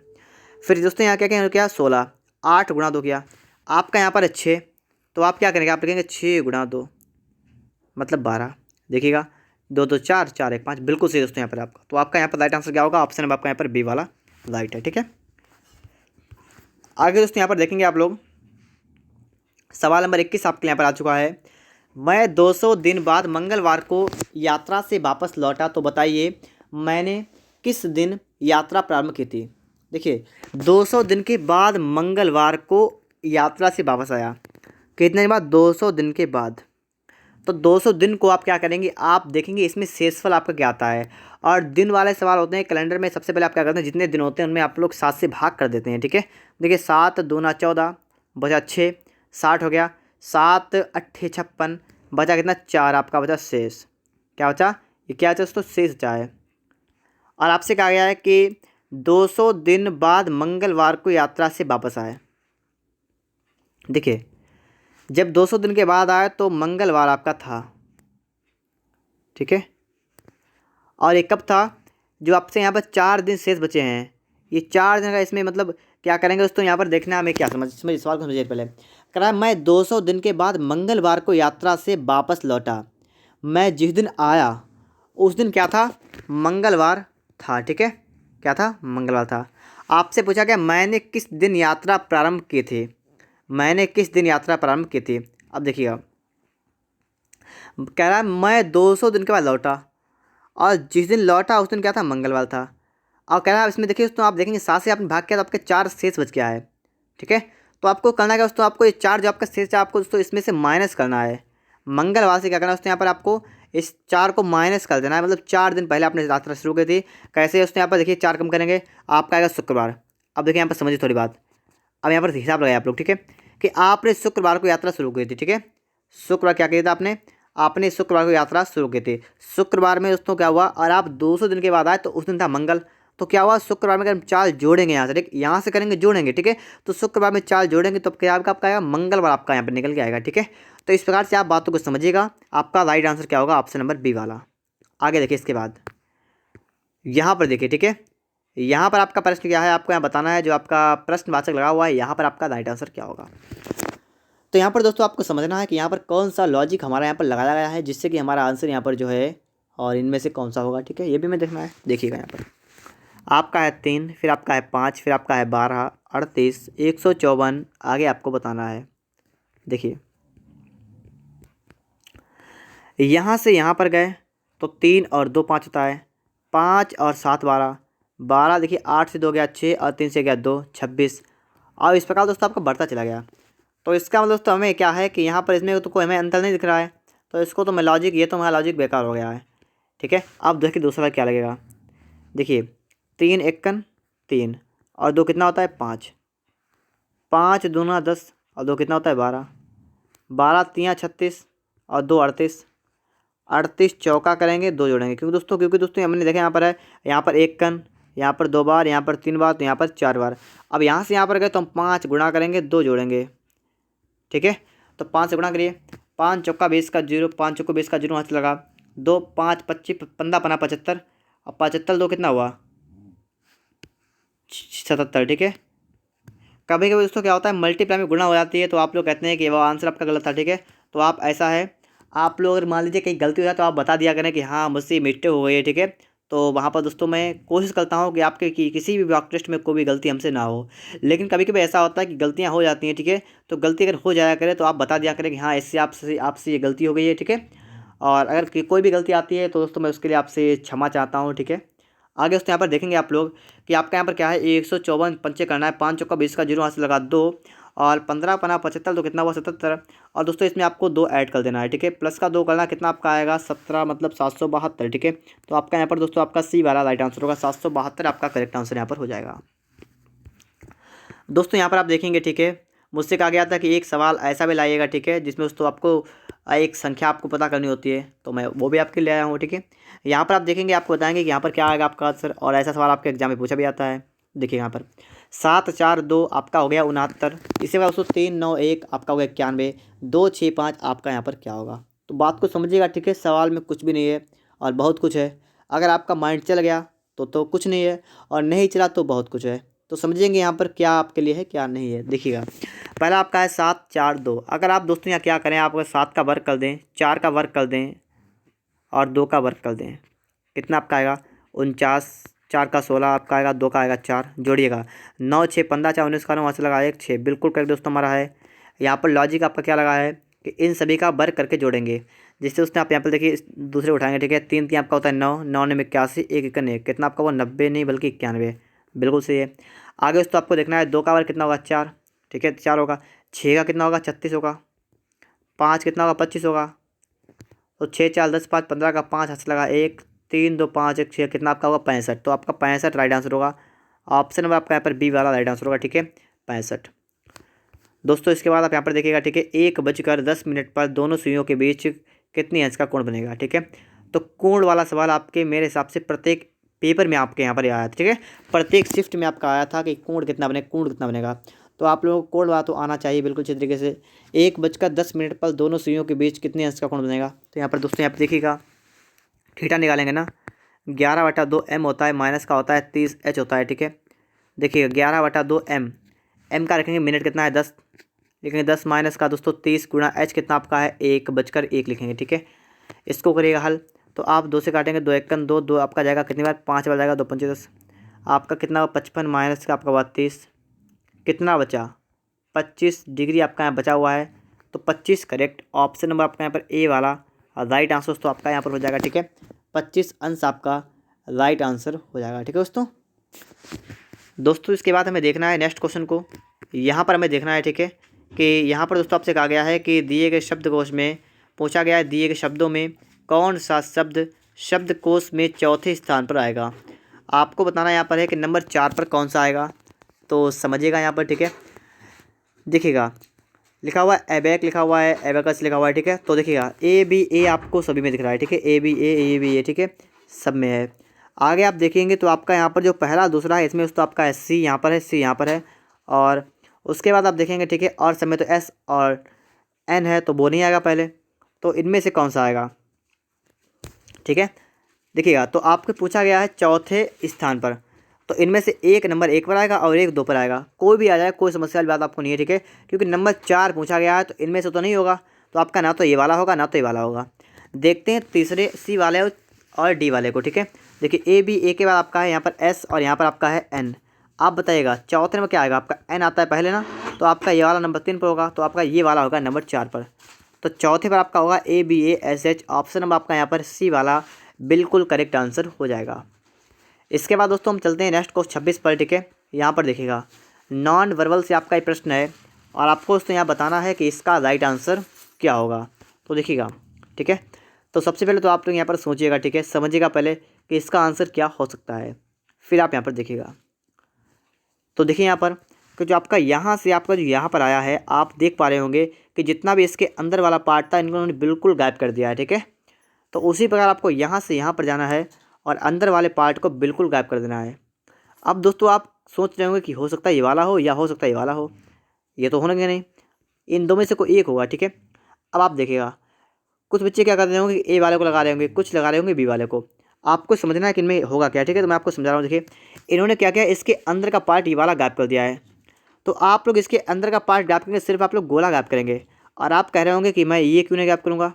फिर दोस्तों यहाँ क्या क्या 16, 8 गुणा 2 किया, आपका यहाँ पर है 6, तो आप क्या करेंगे, आप लिखेंगे 6 गुणा 2 मतलब 12। देखिएगा 2 2 4 4 1 5, बिल्कुल सही दोस्तों यहाँ पर आपका। तो आपका यहाँ पर राइट आंसर क्या होगा, ऑप्शन नंबर आपका यहाँ पर बी वाला राइट है, ठीक है। आगे दोस्तों यहाँ पर देखेंगे आप लोग, सवाल नंबर 21 आपके यहाँ पर आ चुका है। मैं 200 दिन बाद मंगलवार को यात्रा से वापस लौटा, तो बताइए मैंने किस दिन यात्रा प्रारंभ की थी। देखिए 200 दिन के बाद मंगलवार को यात्रा से वापस आया, कितने दिन बाद, 200 दिन के बाद। तो 200 दिन को आप क्या करेंगे, आप देखेंगे इसमें शेषफल आपका क्या आता है। और दिन वाले सवाल होते हैं कैलेंडर में, सबसे पहले आप क्या करते हैं, जितने दिन होते हैं उनमें आप लोग 7 से भाग कर देते हैं, ठीक है। देखिए 7 दूना 14 बचा 6, 60 हो गया, 7 8 56 बचा कितना 4, आपका बचा शेष। क्या बचा, ये क्या बचा दोस्तों, शेष बचा है। और आपसे कहा गया है कि 200 दिन बाद मंगलवार को यात्रा से वापस आए। देखिए जब 200 दिन के बाद आया तो मंगलवार आपका था, ठीक है। और ये कब था, जो आपसे यहाँ पर 4 दिन शेष बचे हैं, ये 4 दिन का इसमें मतलब क्या करेंगे दोस्तों, यहाँ पर देखना हमें क्या समझ सवाल को समझिए पहले। कह रहा है मैं 200 दिन के बाद मंगलवार को यात्रा से वापस लौटा, मैं जिस दिन आया उस दिन क्या था, मंगलवार था, ठीक है। क्या था, मंगलवार था। आपसे पूछा गया मैंने किस दिन यात्रा प्रारंभ की थी, मैंने किस दिन यात्रा प्रारंभ की थी। अब देखिएगा कह रहा है मैं 200 दिन के बाद लौटा, और जिस दिन लौटा उस दिन क्या था, मंगलवार था। और कह रहा है इसमें देखिए दोस्तों, आप देखेंगे 7 से आपने भाग किया तो आपके 4 शेष बच गया है, ठीक है। तो आपको करना क्या दोस्तों, आपको ये 4 जो आपका शेष है आपको दोस्तों इसमें से माइनस करना है। मंगलवार से क्या करना है दोस्तों, यहाँ पर आपको इस 4 को माइनस कर देना है, मतलब 4 दिन पहले आपने यात्रा शुरू की थी। कैसे दोस्तों, यहाँ पर देखिए 4 कम करेंगे, आपका आएगा शुक्रवार। अब देखिए यहाँ पर समझिए थोड़ी बात, अब यहाँ पर हिसाब लगाए आप लोग, ठीक है, कि आपने शुक्रवार को यात्रा शुरू की थी, ठीक है। शुक्रवार क्या किया था आपने, आपने शुक्रवार को यात्रा शुरू की थी। शुक्रवार में दोस्तों क्या हुआ, और आप 200 दिन के बाद आए तो उस दिन था मंगल, तो क्या हुआ शुक्रवार में अगर हम 4 जोड़ेंगे यहाँ से, ठीक, यहाँ से करेंगे जोड़ेंगे, ठीक है। तो शुक्रवार में 4 जोड़ेंगे तो क्या आपका आएगा, मंगलवार आपका यहाँ पर निकल के आएगा, ठीक है। तो इस प्रकार से आप बातों को समझिएगा, आपका राइट आंसर क्या होगा, ऑप्शन नंबर बी वाला। आगे देखिए इसके बाद यहाँ पर देखिए, ठीक है, यहाँ पर आपका प्रश्न क्या है, आपको यहाँ बताना है, जो आपका प्रश्नवाचक लगा हुआ है यहाँ पर आपका राइट आंसर क्या होगा। तो यहाँ पर दोस्तों आपको समझना है कि यहाँ पर कौन सा लॉजिक हमारा यहाँ पर लगाया गया है, जिससे कि हमारा आंसर यहाँ पर जो है, और इनमें से कौन सा होगा, ठीक है। ये भी हमें देखना है। देखिएगा यहाँ पर आपका है 3, फिर आपका है 5, फिर आपका है 12, 38, 154, आगे आपको बताना है। देखिए यहाँ से यहाँ पर गए तो 3 और 2 5 होता है, 5 और 7 12, 12 देखिए 8 से 2 गया 6, और 3 से गया 2 26, और इस प्रकार दोस्तों आपका बढ़ता चला गया। तो इसका मतलब दोस्तों हमें क्या है कि यहाँ पर इसमें तो कोई हमें अंतर नहीं दिख रहा है, तो इसको तो मैं लॉजिक, ये तो हमारा लॉजिक बेकार हो गया है, ठीक है। अब देखिए दूसरा क्या लगेगा, देखिए 3 एकन 3 और 2 कितना होता है 5, 5 दूना 10 और 2 कितना होता है 12, 12 3 36 और 2 38, 38 चौका करेंगे 2 जोड़ेंगे, क्योंकि दोस्तों हमने देखा यहाँ पर 1 कन, यहाँ पर 2 बार, यहाँ पर 3 बार, तो यहाँ पर 4 बार। अब यहाँ से यहाँ पर गए तो हम 5 गुणा करेंगे 2 जोड़ेंगे, ठीक है। तो 5 से गुणा करिए, 5 चौका 20 का 0, 5 चौका 20 का 0 हाथ लगा, 2 5 25 15 पना 75, अब 75 2 कितना हुआ 77, ठीक है। कभी कभी दोस्तों क्या होता है मल्टीप्लाई में गुणा हो जाती है, तो आप लोग कहते हैं कि वो आंसर आपका गलत था, ठीक है। तो आप ऐसा है, आप लोग अगर मान लीजिए कहीं गलती हो जाए तो आप बता दिया करें कि हाँ मुझसे मिस्टेक हो गई है, ठीक है। तो वहाँ पर दोस्तों मैं कोशिश करता हूँ कि आपके किसी भी मॉक टेस्ट में कोई भी गलती हमसे ना हो, लेकिन कभी कभी ऐसा होता है कि गलतियाँ हो जाती हैं, ठीक है। तो गलती अगर हो जाया करे तो आप बता दिया करें कि हाँ इससे आपसे आपसे ये गलती हो गई है, ठीक है। और अगर कोई भी गलती आती है तो दोस्तों मैं उसके लिए आपसे क्षमा चाहता हूँ, ठीक है। आगे दोस्तों यहाँ पर देखेंगे आप लोग कि आपका यहाँ पर क्या है 154 पंचे करना है, 5 चौका 20 का 0 हाथ से लगा 2, और 15 पना 75 तो कितना हुआ 77, और दोस्तों इसमें आपको 2 ऐड कर देना है, ठीक है। प्लस का 2 करना कितना आपका आएगा 17 मतलब 772, ठीक है। तो आपका यहाँ पर दोस्तों आपका सी वाला राइट आंसर होगा, 772 आपका करेक्ट आंसर यहाँ पर हो जाएगा। दोस्तों यहाँ पर आप देखेंगे, ठीक है, मुझसे कहा गया था कि एक सवाल ऐसा भी लाइएगा, ठीक है, जिसमें दोस्तों आपको एक संख्या आपको पता करनी होती है, तो मैं वो भी आपके लिए आया हूँ, ठीक है। यहाँ पर आप देखेंगे, आपको बताएंगे कि यहाँ पर क्या आएगा आपका आंसर, और ऐसा सवाल आपके एग्जाम में पूछा भी आता है। देखिए यहाँ पर 742 आपका हो गया 69, इसके बाद दोस्तों 391 आपका हो गया 91, 265 आपका यहाँ पर क्या होगा। तो बात को समझिएगा, ठीक है। सवाल में कुछ भी नहीं है और बहुत कुछ है। अगर आपका माइंड चल गया तो कुछ नहीं है, और नहीं चला तो बहुत कुछ है। तो समझेंगे यहाँ पर क्या आपके लिए है क्या नहीं है। देखिएगा, पहला आपका है 742। अगर आप दोस्तों यहाँ क्या करें, आप अगर 7 का वर्ग कर दें, 4 का वर्ग कर दें और 2 का वर्ग कर दें, कितना आपका आएगा 49, 4 का 16 आपका आएगा, 2 का आएगा 4, जोड़िएगा 9 6 15 4 19 का 9 वहाँ से लगा 1 6, बिल्कुल करेक्ट दोस्तों हमारा है। यहाँ पर लॉजिक आपका क्या लगा है कि इन सभी का वर्ग करके जोड़ेंगे, जिससे उसने आप यहाँ पर देखिए दूसरे उठाएंगे, ठीक है। 3 3 आपका होता है 9, 9 9 81, 1 1 1, कितना आपका वो 90 नहीं बल्कि 91, बिल्कुल सही है। आगे दोस्तों आपको देखना है 2 का वर्ग कितना होगा 4, ठीक है 4 होगा। 6 का कितना होगा 36 होगा। 5 कितना होगा 25 होगा। तो 6 4 10 5 15 का 5 हाथ से लगा 1 3 2 5 1 6, कितना आपका होगा 65। तो आपका 65 राइट आंसर होगा। ऑप्शन नंबर आपका यहाँ पर बी वाला राइट आंसर होगा, ठीक है 65। दोस्तों इसके बाद आप यहाँ पर देखिएगा, ठीक है 1:10 पर दोनों सुइयों के बीच कितनी अंश का कोण बनेगा, ठीक है। तो कोण वाला सवाल आपके मेरे हिसाब से प्रत्येक पेपर में आपके यहाँ पर आया था, ठीक है। प्रत्येक शिफ्ट में आपका आया था कि कोण कितना बने, कोण कितना बनेगा। तो आप लोगों को कोण वाला तो आना चाहिए बिल्कुल अच्छी तरीके से। 1:10 पर दोनों सुइयों के बीच कितने अंश का कोण बनेगा। तो यहाँ पर दोस्तों यहाँ पर देखिएगा, थीटा निकालेंगे ना, 11/2 m होता है, माइनस का होता है 30 h होता है, ठीक है। देखिएगा 11/2 m का रखेंगे, मिनट कितना है 10 लिखेंगे, 10 माइनस का दोस्तों 30 गुणा h कितना आपका है 1/1 लिखेंगे, ठीक है। इसको करिएगा हल, तो आप 2 से काटेंगे, 2 एकन 2, 2 आपका जाएगा कितनी बार 5 बार जाएगा, 2 पंचे 10, आपका कितना 55 माइनस का आपका हुआ 30, कितना बचा 25 डिग्री आपका यहाँ बचा हुआ है। तो 25 करेक्ट। ऑप्शन नंबर आपका यहाँ पर ए वाला राइट आंसर दोस्तों आपका यहाँ पर हो जाएगा, ठीक है। 25 अंश आपका राइट आंसर हो जाएगा, ठीक है दोस्तों इसके बाद हमें देखना है नेक्स्ट क्वेश्चन को। यहाँ पर हमें देखना है, ठीक है, कि यहाँ पर दोस्तों आपसे कहा गया है कि दिए गए शब्दकोश में पूछा गया है, दिए गए शब्दों में कौन सा शब्द शब्दकोश में चौथे स्थान पर आएगा। आपको बताना यहाँ पर है कि नंबर 4 पर कौन सा आएगा। तो समझिएगा यहाँ पर, ठीक है। देखिएगा लिखा हुआ है एबैक, लिखा हुआ है एबैकस लिखा हुआ है, ठीक है। तो देखिएगा ए आपको सभी में दिख रहा है, ठीक है। ए, ठीक है, सब में है। आगे आप देखेंगे तो आपका यहाँ पर जो पहला दूसरा है इसमें दोस्तों आपका सी यहाँ पर है, सी यहाँ पर है, और उसके बाद आप देखेंगे, ठीक है, और सब में तो एस और एन है, तो वो नहीं आएगा पहले। तो इनमें से कौन सा आएगा, ठीक है। देखिएगा तो आपको पूछा गया है चौथे स्थान पर, तो इनमें से एक नंबर 1 पर आएगा और एक 2 पर आएगा, कोई भी आ जाए कोई समस्या वाली बात आपको नहीं है, ठीक है। क्योंकि नंबर 4 पूछा गया है तो इनमें से तो नहीं होगा, तो आपका ना तो ये वाला होगा ना तो ये वाला होगा। देखते हैं तीसरे सी वाले और डी वाले को, ठीक है। देखिए ए के बाद आपका है यहाँ पर एस और यहाँ पर आपका है एन। आप बताइएगा चौथे नंबर क्या आएगा, आपका एन आता है पहले ना, तो आपका ये वाला नंबर 3 पर होगा, तो आपका ये वाला होगा नंबर 4 पर। तो चौथे पर आपका होगा ABASH। ऑप्शन नंबर आपका यहाँ पर सी वाला बिल्कुल करेक्ट आंसर हो जाएगा। इसके बाद दोस्तों हम चलते हैं नेक्स्ट क्वेश्चन 26 पर, ठीक है। यहाँ पर देखिएगा नॉन वर्बल से आपका एक प्रश्न है और आपको दोस्तों यहाँ बताना है कि इसका राइट आंसर क्या होगा। तो देखिएगा, ठीक है। तो सबसे पहले तो आप लोग यहाँ पर सोचिएगा, ठीक है, समझिएगा पहले कि इसका आंसर क्या हो सकता है, फिर आप यहाँ पर देखिएगा। तो देखिए यहाँ पर कि जो आपका यहाँ से आपका जो यहाँ पर आया है, आप देख पा रहे होंगे कि जितना भी इसके अंदर वाला पार्ट था इनको उन्होंने बिल्कुल गायब कर दिया है, ठीक है। तो उसी प्रकार आपको यहाँ से यहाँ पर जाना है और अंदर वाले पार्ट को बिल्कुल गायब कर देना है। अब दोस्तों आप सोच रहे होंगे कि हो सकता है ये वाला हो या हो सकता है ये वाला हो, ये तो होना नहीं, इन दो में से कोई एक होगा, ठीक है। अब आप देखिएगा कुछ बच्चे क्या कर रहे होंगे, ए वाले को लगा रहे होंगे, कुछ लगा रहे होंगे बी वाले को। आपको समझना है कि इनमें होगा क्या, ठीक है। तो मैं आपको समझा रहा हूँ। देखिए इन्होंने क्या किया, इसके अंदर का पार्ट ये वाला गायब कर दिया है। तो आप लोग इसके अंदर का पार्ट गायब करेंगे, सिर्फ आप लोग गोला गायब करेंगे। और आप कह रहे होंगे कि मैं ये क्यों नहीं गायब करूँगा,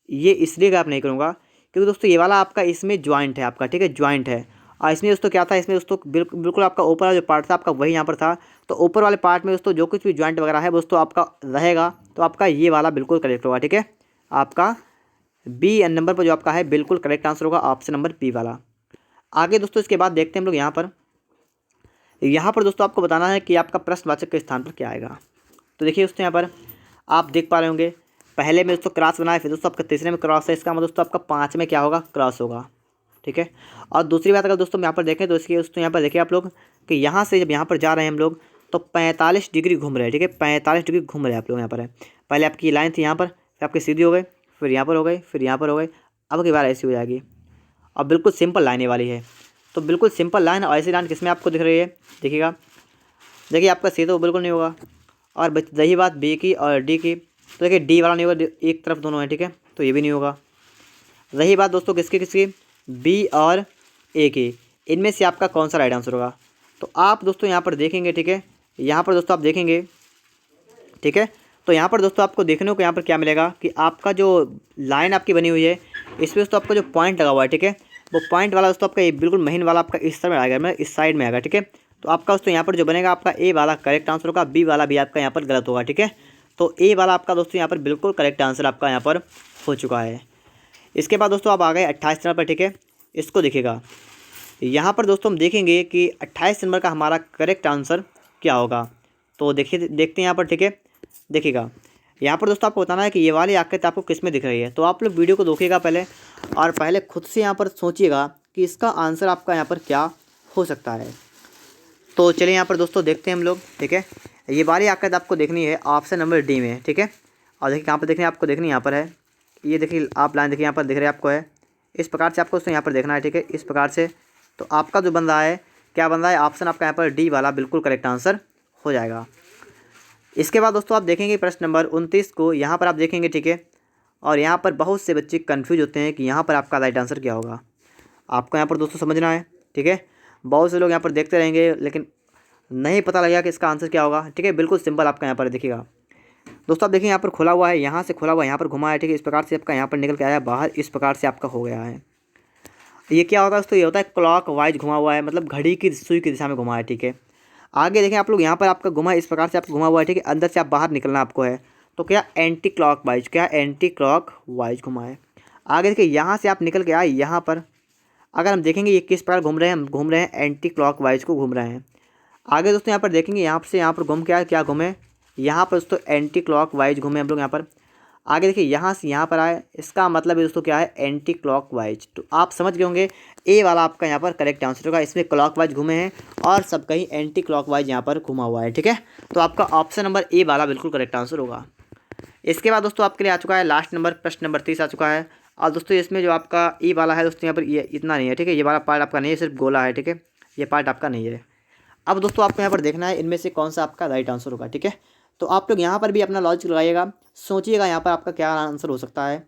ये इसलिए गायब नहीं करूँगा क्योंकि दोस्तों ये वाला आपका इसमें ज्वाइंट है आपका, ठीक है, ज्वाइंट है। और इसमें दोस्तों क्या था, इसमें दोस्तों बिल्कुल आपका ऊपर वाला जो पार्ट था आपका वही यहाँ पर था। तो ऊपर वाले पार्ट में दोस्तों जो कुछ भी ज्वाइंट वगैरह है दोस्तों आपका रहेगा, तो आपका ये वाला बिल्कुल करेक्ट होगा, ठीक है। आपका बी एन नंबर पर जो आपका है बिल्कुल करेक्ट आंसर होगा, ऑप्शन नंबर बी वाला। आगे दोस्तों इसके बाद देखते हैं हम लोग यहाँ पर दोस्तों आपको बताना है कि आपका प्रश्नवाचक के स्थान पर क्या आएगा। तो देखिए दोस्तों यहाँ पर आप देख पा रहे होंगे पहले में दोस्तों क्रॉस बनाए, फिर दोस्तों आपका तीसरे में क्रॉस है, इसका मतलब दोस्तों आपका 5 में क्या होगा, क्रॉस होगा, ठीक है। और दूसरी बात अगर दोस्तों यहाँ पर देखें तो इसकी दोस्तों यहाँ पर देखिए आप लोग कि यहाँ से जब यहाँ पर जा रहे हैं हम लोग तो 45 डिग्री घूम रहे हैं, ठीक है, 45 डिग्री घूम रहे हैं आप लोग यहाँ पर है। पहले आपकी लाइन थी यहाँ पर, फिर आपकी सीधी हो गई, फिर यहाँ पर हो गई, फिर यहाँ पर हो गई, अब की बार ऐसी हो जाएगी। अब बिल्कुल सिंपल लाइने वाली है। तो बिल्कुल सिंपल लाइन और ऐसी लाइन किसमें आपको दिख रही है, देखिएगा। देखिए आपका सी तो बिल्कुल नहीं होगा। और रही बात बी की और डी की, तो देखिए डी वाला नहीं होगा, एक तरफ दोनों है, ठीक है, तो ये भी नहीं होगा। रही बात दोस्तों किसकी किसकी, बी और ए की, इनमें से आपका कौन सा राइट आंसर होगा। तो आप दोस्तों यहाँ पर देखेंगे, ठीक है, यहाँ पर दोस्तों आप देखेंगे, ठीक है, तो यहाँ पर दोस्तों आपको देखने को यहाँ पर क्या मिलेगा कि आपका जो लाइन आपकी बनी हुई है इसमें दोस्तों आपका जो पॉइंट लगा हुआ है, ठीक है, वो पॉइंट वाला दोस्तों आपका ये बिल्कुल महीन वाला आपका इस तरह में आएगा, मतलब इस साइड में आएगा, ठीक है। तो आपका दोस्तों यहाँ पर जो बनेगा आपका ए वाला करेक्ट आंसर होगा, बी वाला भी आपका यहाँ पर गलत होगा, ठीक है। तो ए वाला आपका दोस्तों यहाँ पर बिल्कुल करेक्ट आंसर आपका यहाँ पर हो चुका है। इसके बाद दोस्तों आप आ गए 28 नंबर पर, ठीक है। इसको देखिएगा, यहाँ पर दोस्तों हम देखेंगे कि 28 नंबर का हमारा करेक्ट आंसर क्या होगा। तो देखिए देखते हैं यहाँ पर, ठीक है, देखिएगा यहाँ पर दोस्तों आपको बताना है कि ये वाली आकृति आपको किस में दिख रही है। तो आप लोग वीडियो को देखिएगा पहले, और पहले खुद से यहाँ पर सोचिएगा कि इसका आंसर आपका यहाँ पर क्या हो सकता है। तो चलिए यहाँ पर दोस्तों देखते हैं हम लोग, ठीक है। ये वाली आकृति आपको देखनी है ऑप्शन नंबर डी में, ठीक है। और देखिए कहाँ पर देखनी है आपको, देखनी यहाँ पर है, ये देखिए आप लाइन देखिए यहाँ पर दिख रही है आपको, है इस प्रकार से आपको दोस्तों यहाँ पर देखना है, ठीक है, इस प्रकार से। तो आपका जो बन रहा है, क्या बन रहा है, ऑप्शन आपका यहाँ पर डी वाला बिल्कुल करेक्ट आंसर हो जाएगा। इसके बाद दोस्तों आप देखेंगे प्रश्न नंबर 29 को, यहाँ पर आप देखेंगे, ठीक है। और यहाँ पर बहुत से बच्चे कन्फ्यूज होते हैं कि यहाँ पर आपका राइट आंसर क्या होगा। आपको यहाँ पर दोस्तों समझना है, ठीक है। बहुत से लोग यहाँ पर देखते रहेंगे लेकिन नहीं पता लगेगा कि इसका आंसर क्या होगा, ठीक है। बिल्कुल सिंपल आपका यहाँ पर देखिएगा दोस्तों, आप देखिए यहाँ पर खुला हुआ है, यहाँ से खुला हुआ है, यहाँ पर घुमा है, ठीक है, इस प्रकार से आपका यहाँ पर निकल के आया बाहर, इस प्रकार से आपका हो गया है। ये क्या होता है दोस्तों, ये होता है क्लॉक वाइज घुमा हुआ है, मतलब घड़ी की सुई की दिशा में घुमा है, ठीक है। आगे देखें आप लोग, यहाँ पर आपका घुमा इस प्रकार से आपका घुमा हुआ है, ठीक है, अंदर से आप बाहर निकलना आपको है, तो क्या एंटी क्लॉक वाइज, क्या एंटी क्लॉक वाइज घुमा है। आगे देखिए यहाँ से आप निकल के आए यहाँ पर, अगर हम देखेंगे ये किस प्रकार घूम रहे हैं, हम घूम रहे हैं एंटी क्लॉक वाइज को घूम रहे हैं। आगे दोस्तों यहाँ पर देखेंगे, यहाँ से यहाँ पर घूम के आए, क्या घूमे, यहाँ पर दोस्तों एंटी क्लॉक वाइज घूमे हम लोग यहाँ पर। आगे देखिए यहाँ से यहाँ पर आए, इसका मतलब है दोस्तों क्या है, एंटी क्लॉक वाइज। तो आप समझ गए होंगे ए वाला आपका यहाँ पर करेक्ट आंसर होगा, इसमें क्लॉक वाइज घूमे हैं और सब कहीं एंटी क्लॉक वाइज यहाँ पर घुमा हुआ है, ठीक है। तो आपका ऑप्शन नंबर ए वाला बिल्कुल करेक्ट आंसर होगा। इसके बाद दोस्तों आपके लिए आ चुका है लास्ट नंबर, प्रश्न नंबर 30 आ चुका है। और दोस्तों इसमें जो आपका ई वाला है दोस्तों यहाँ पर ये इतना नहीं है, ठीक है, ये वाला पार्ट आपका नहीं है, सिर्फ गोला है, ठीक है, ये पार्ट आपका नहीं है। अब दोस्तों आपको यहाँ पर देखना है इनमें से कौन सा आपका राइट आंसर होगा, ठीक है। तो आप लोग यहाँ पर भी अपना लॉजिक लगाइएगा, सोचिएगा यहाँ पर आपका क्या आंसर हो सकता है।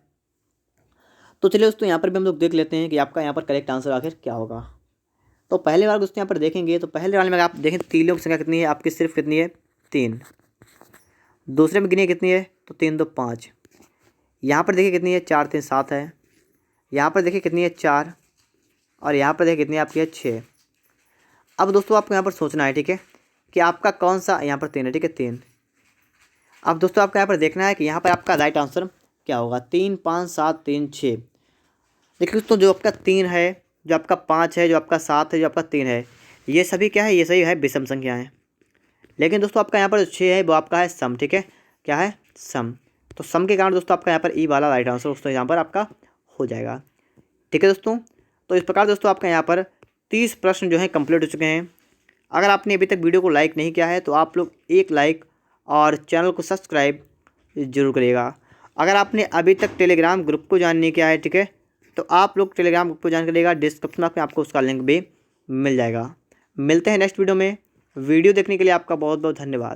तो चलिए दोस्तों यहाँ पर भी हम लोग देख लेते हैं कि आपका यहाँ पर करेक्ट आंसर आखिर क्या होगा। तो पहले वाले दोस्तों यहाँ पर देखेंगे, तो पहले वाले में आप देखें तीनों की संख्या कितनी है आपकी, सिर्फ कितनी है, 3। दूसरे में गिनिए कितनी है, तो 3 2 5। यहाँ पर देखिए कितनी है, 4 3 7 है। यहाँ पर देखिए कितनी है, 4। और यहाँ पर देखिए कितनी है आपकी है, 6। अब दोस्तों आपको यहाँ पर सोचना है, ठीक है, कि आपका कौन सा, यहाँ पर 3 है, ठीक है, 3। अब दोस्तों आपको यहाँ पर देखना है कि यहाँ पर आपका राइट आंसर क्या होगा, 3 5 7 3 6। देखिए दोस्तों जो आपका 3 है, जो आपका 5 है, जो आपका 7 है, जो आपका 3 है, ये सभी क्या है, ये सही है विषम संख्या है। लेकिन दोस्तों आपका यहाँ पर जो 6 है वो आपका है सम, ठीक है, क्या है, सम। तो सम के कारण दोस्तों आपका यहाँ पर ई वाला राइट आंसर दोस्तों यहाँ पर आपका हो जाएगा, ठीक है दोस्तों। तो इस प्रकार दोस्तों आपका यहाँ पर 30 प्रश्न जो हैं कंप्लीट हो चुके हैं। अगर आपने अभी तक वीडियो को लाइक नहीं किया है तो आप लोग एक लाइक और चैनल को सब्सक्राइब जरूर करिएगा। अगर आपने अभी तक टेलीग्राम ग्रुप को ज्वाइन नहीं किया है, ठीक है, तो आप लोग टेलीग्राम ग्रुप को ज्वाइन करिएगा, डिस्क्रिप्शन में आपको उसका लिंक भी मिल जाएगा। मिलते हैं नेक्स्ट वीडियो में। वीडियो देखने के लिए आपका बहुत बहुत धन्यवाद।